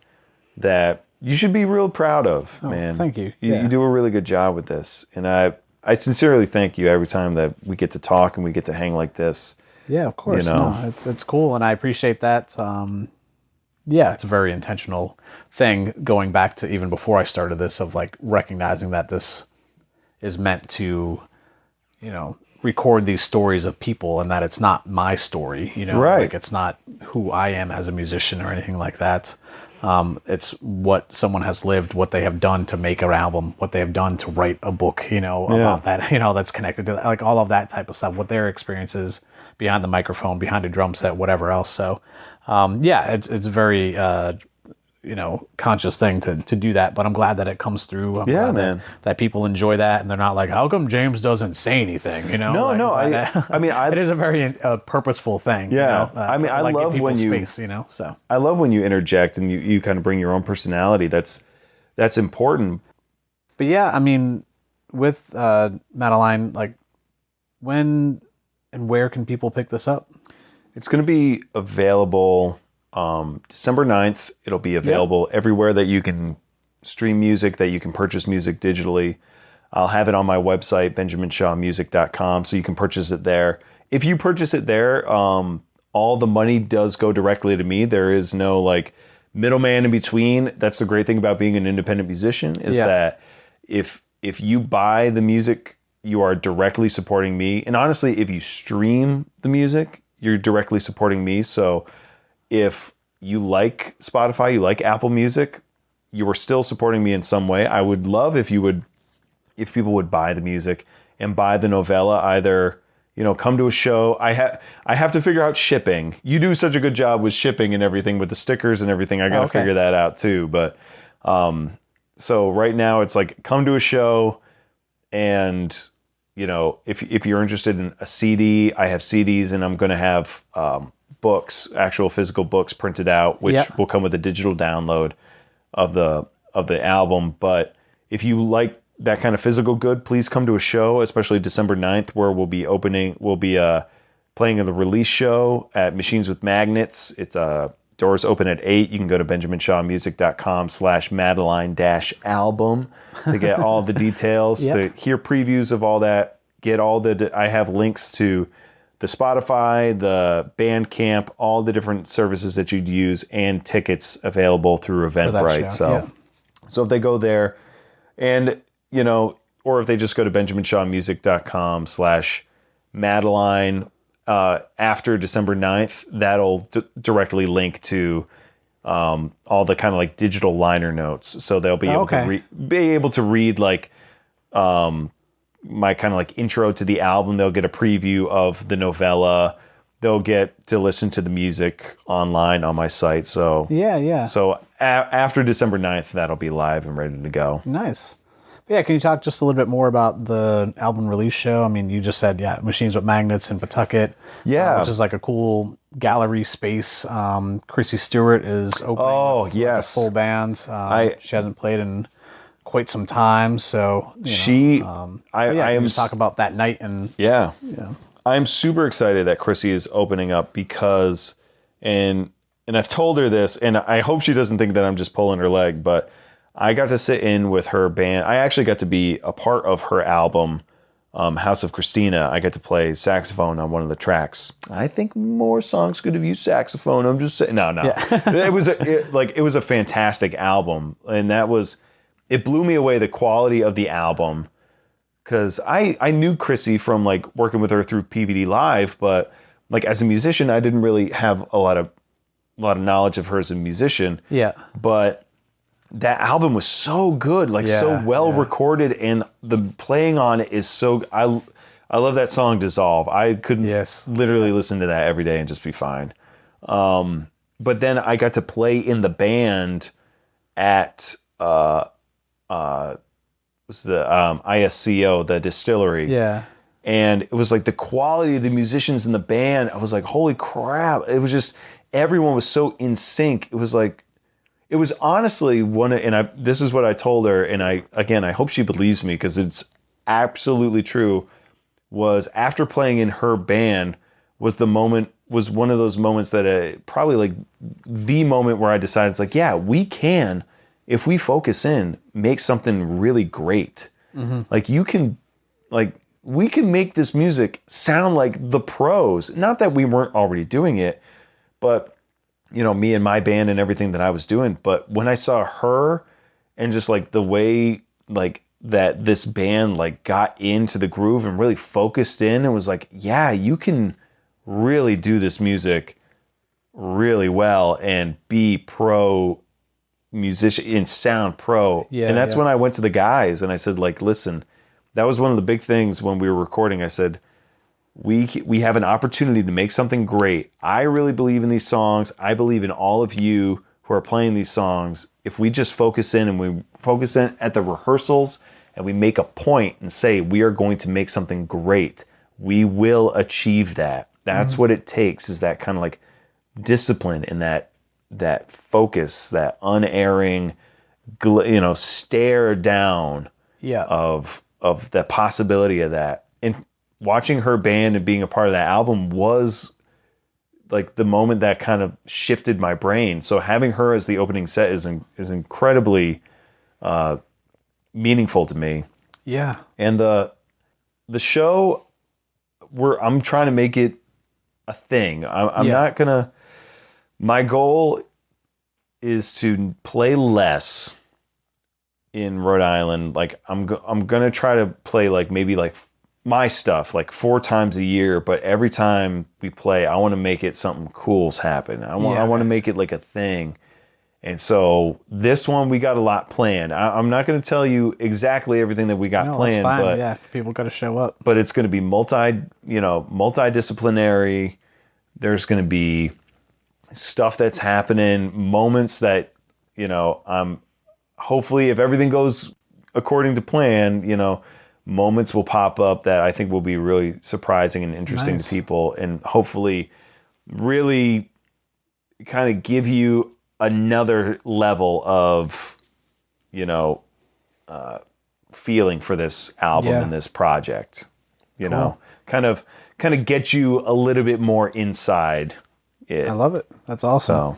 that you should be real proud of, man. Thank you. You do a really good job with this. And I sincerely thank you every time that we get to talk and we get to hang like this. Yeah, of course. You know? No, it's cool, and I appreciate that. Yeah, it's a very intentional thing, going back to even before I started this, of like recognizing that this is meant to, you know, record these stories of people, and that it's not my story, you know, right. Like it's not who I am as a musician or anything like that. It's what someone has lived, what they have done to make an album, what they have done to write a book, you know, about that, you know, that's connected to like all of that type of stuff, what their experiences behind the microphone, behind a drum set, whatever else. So, yeah, it's very, you know, conscious thing to do that, but I'm glad that it comes through. I'm glad man. That people enjoy that, and they're not like, how come James doesn't say anything, you know? No, I mean, it is a very purposeful thing. Yeah. You know, I mean, I like, love give when people you, space, you know, so. I love when you interject and you kind of bring your own personality. That's important. But yeah, I mean, with Madeline, like, when and where can people pick this up? It's going to be available December 9th. It'll be available everywhere that you can stream music, that you can purchase music digitally. I'll have it on my website, benjaminshawmusic.com, so you can purchase it there. If you purchase it there, all the money does go directly to me. There is no like middleman in between. That's the great thing about being an independent musician, is that if you buy the music, you are directly supporting me. And honestly, if you stream the music, you're directly supporting me. So if you like Spotify, you like Apple Music, you are still supporting me in some way. I would love if people would buy the music and buy the novella, either, you know, come to a show. I have to figure out shipping. You do such a good job with shipping and everything, with the stickers and everything. I got to figure that out too. But so right now it's like, come to a show, and you know, if you're interested in a CD, I have CDs, and I'm going to have books, actual physical books printed out, which will come with a digital download of the album. But if you like that kind of physical good, please come to a show, especially December 9th, where we'll be playing the release show at Machines with Magnets. It's doors open at 8. You can go to benjaminshawmusic.com/Madeline-album to get all the details, to hear previews of all that, get all I have links to the Spotify, the Bandcamp, all the different services that you'd use, and tickets available through Eventbrite. So if they go there, and, you know, or if they just go to benjaminshawmusic.com/Madeline after December 9th, that'll directly link to all the kind of like digital liner notes. So they'll be able to read like my kind of like intro to the album. They'll get a preview of the novella. They'll get to listen to the music online on my site. So so after December 9th, that'll be live and ready to go. Nice. But yeah, can you talk just a little bit more about the album release show? I mean, you just said, Machines with Magnets in Pawtucket. Yeah. Which is like a cool gallery space. Chrissy Stewart is opening with like a full band. She hasn't played in quite some time, so I am just talk about that night and I'm super excited that Chrissy is opening up because and I've told her this, and I hope she doesn't think that I'm just pulling her leg, but I got to sit in with her band. I actually got to be a part of her album, House of Christina. I got to play saxophone on one of the tracks. I think more songs could have used saxophone. I'm just saying, no. Yeah. it was a fantastic album, and it blew me away, the quality of the album, because I knew Chrissy from like working with her through PVD Live, but like as a musician, I didn't really have a lot of knowledge of her as a musician. Yeah. But that album was so good, so well recorded, and the playing on it is so. I love that song "Dissolve." I could literally listen to that every day and just be fine. But then I got to play in the band at was the ISCO, the distillery. Yeah. And it was like the quality of the musicians in the band. I was like, holy crap! It was just everyone was so in sync. It was like. It was honestly this is what I told her, and I hope she believes me because it's absolutely true, was after playing in her band was one of those moments that probably like the moment where I decided it's like, yeah, we can, if we focus in, make something really great. Mm-hmm. Like we can make this music sound like the pros. Not that we weren't already doing it, but me and my band and everything that I was doing. But when I saw her and just like the way like that this band like got into the groove and really focused in and was like, yeah, you can really do this music really well and be pro musician and sound pro. Yeah, and that's when I went to the guys and I said, like, listen, that was one of the big things when we were recording. I said, we have an opportunity to make something great. I really believe in these songs. I believe in all of you who are playing these songs. If we just focus in and we focus in at the rehearsals and we make a point and say we are going to make something great, we will achieve that. That's what it takes, is that kind of like discipline and that focus, that unerring, stare down of the possibility of that. And watching her band and being a part of that album was like the moment that kind of shifted my brain. So having her as the opening set is incredibly meaningful to me. Yeah. And the show, I'm trying to make it a thing. I'm not gonna. My goal is to play less in Rhode Island. Like I'm gonna try to play like maybe like my stuff like 4 times a year, but every time we play, I want to make it something cool's happen. I want to make it like a thing. And so this one, we got a lot planned. I'm not going to tell you exactly everything that we got planned, that's fine. but people got to show up. But it's going to be multidisciplinary. There's going to be stuff that's happening, moments that, hopefully if everything goes according to plan, moments will pop up that I think will be really surprising and interesting to people, and hopefully really kind of give you another level of, feeling for this album and this project, kind of get you a little bit more inside it. I love it. That's awesome. So.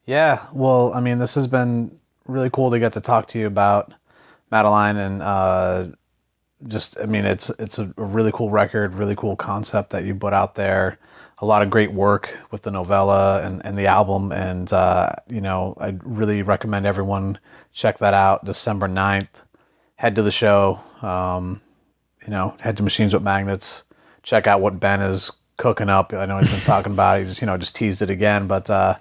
Yeah. Well, I mean, this has been really cool to get to talk to you about Madeline, and it's a really cool record, really cool concept that you put out there. A lot of great work with the novella and the album, and I'd really recommend everyone check that out. December 9th, head to the show. Head to Machines with Magnets. Check out what Ben is cooking up. I know he's been talking about it. He just teased it again, but I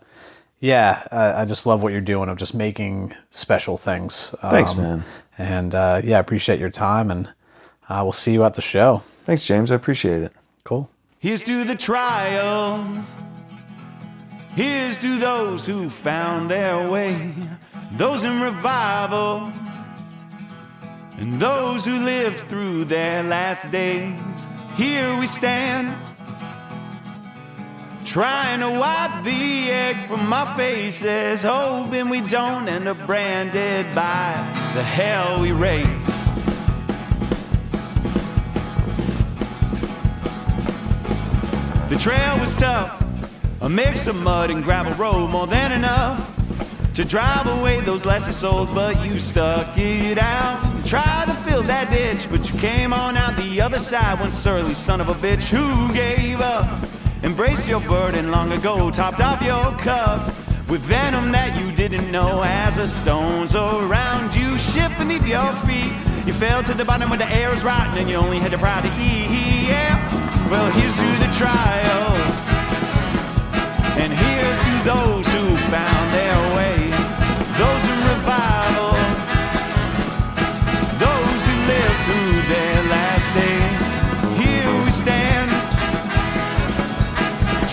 just love what you're doing of just making special things. Thanks, man. And I appreciate your time, and we'll see you at the show. Thanks, James. I appreciate it. Cool. Here's to the trials. Here's to those who found their way. Those in revival. and those who lived through their last days. Here we stand, trying to wipe the egg from our faces, hoping we don't end up branded by the hell we raised. The trail was tough, a mix of mud and gravel road, more than enough to drive away those lesser souls, but you stuck it out and tried to fill that ditch, but you came on out the other side, one surly son of a bitch who gave up, embraced your burden long ago, topped off your cup with venom that you didn't know, as the stones around you shift beneath your feet. You fell to the bottom where the air is rotten and you only had the pride to eat. Yeah. Well, here's to the trials, and here's to those who found their way, those in revival, those who lived through their last days. Here we stand,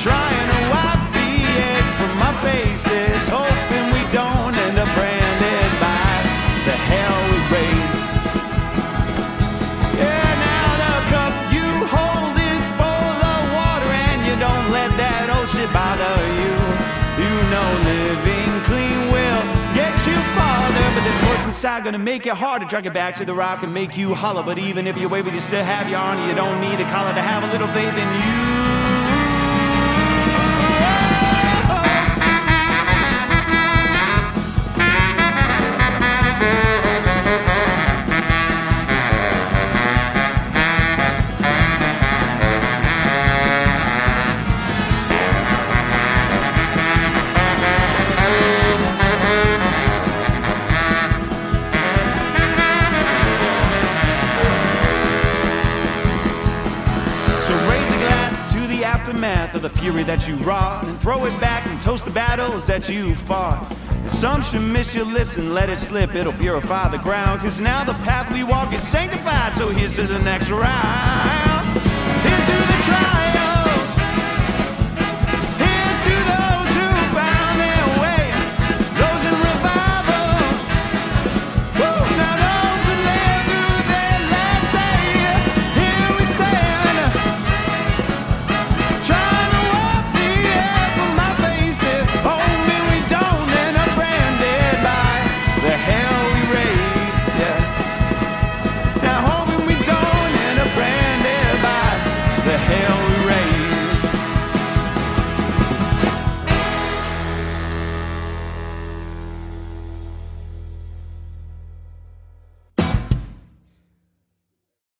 trying to wipe the egg from our faces, hoping we don't end up branded by the hell we raised. Yeah, now the cup you hold is full of water, and you don't let that old shit bother you. You know living clean will get you farther, but this voice inside gonna make it hard to drag it back to the rock and make you hollow. But even if you're wayward, you still have your honor. You don't need a collar to have a little faith in you. Aftermath of the fury that you wrought, and throw it back and toast the battles that you fought. Some should miss your lips and let it slip, it'll purify the ground, cause now the path we walk is sanctified, so here's to the next round.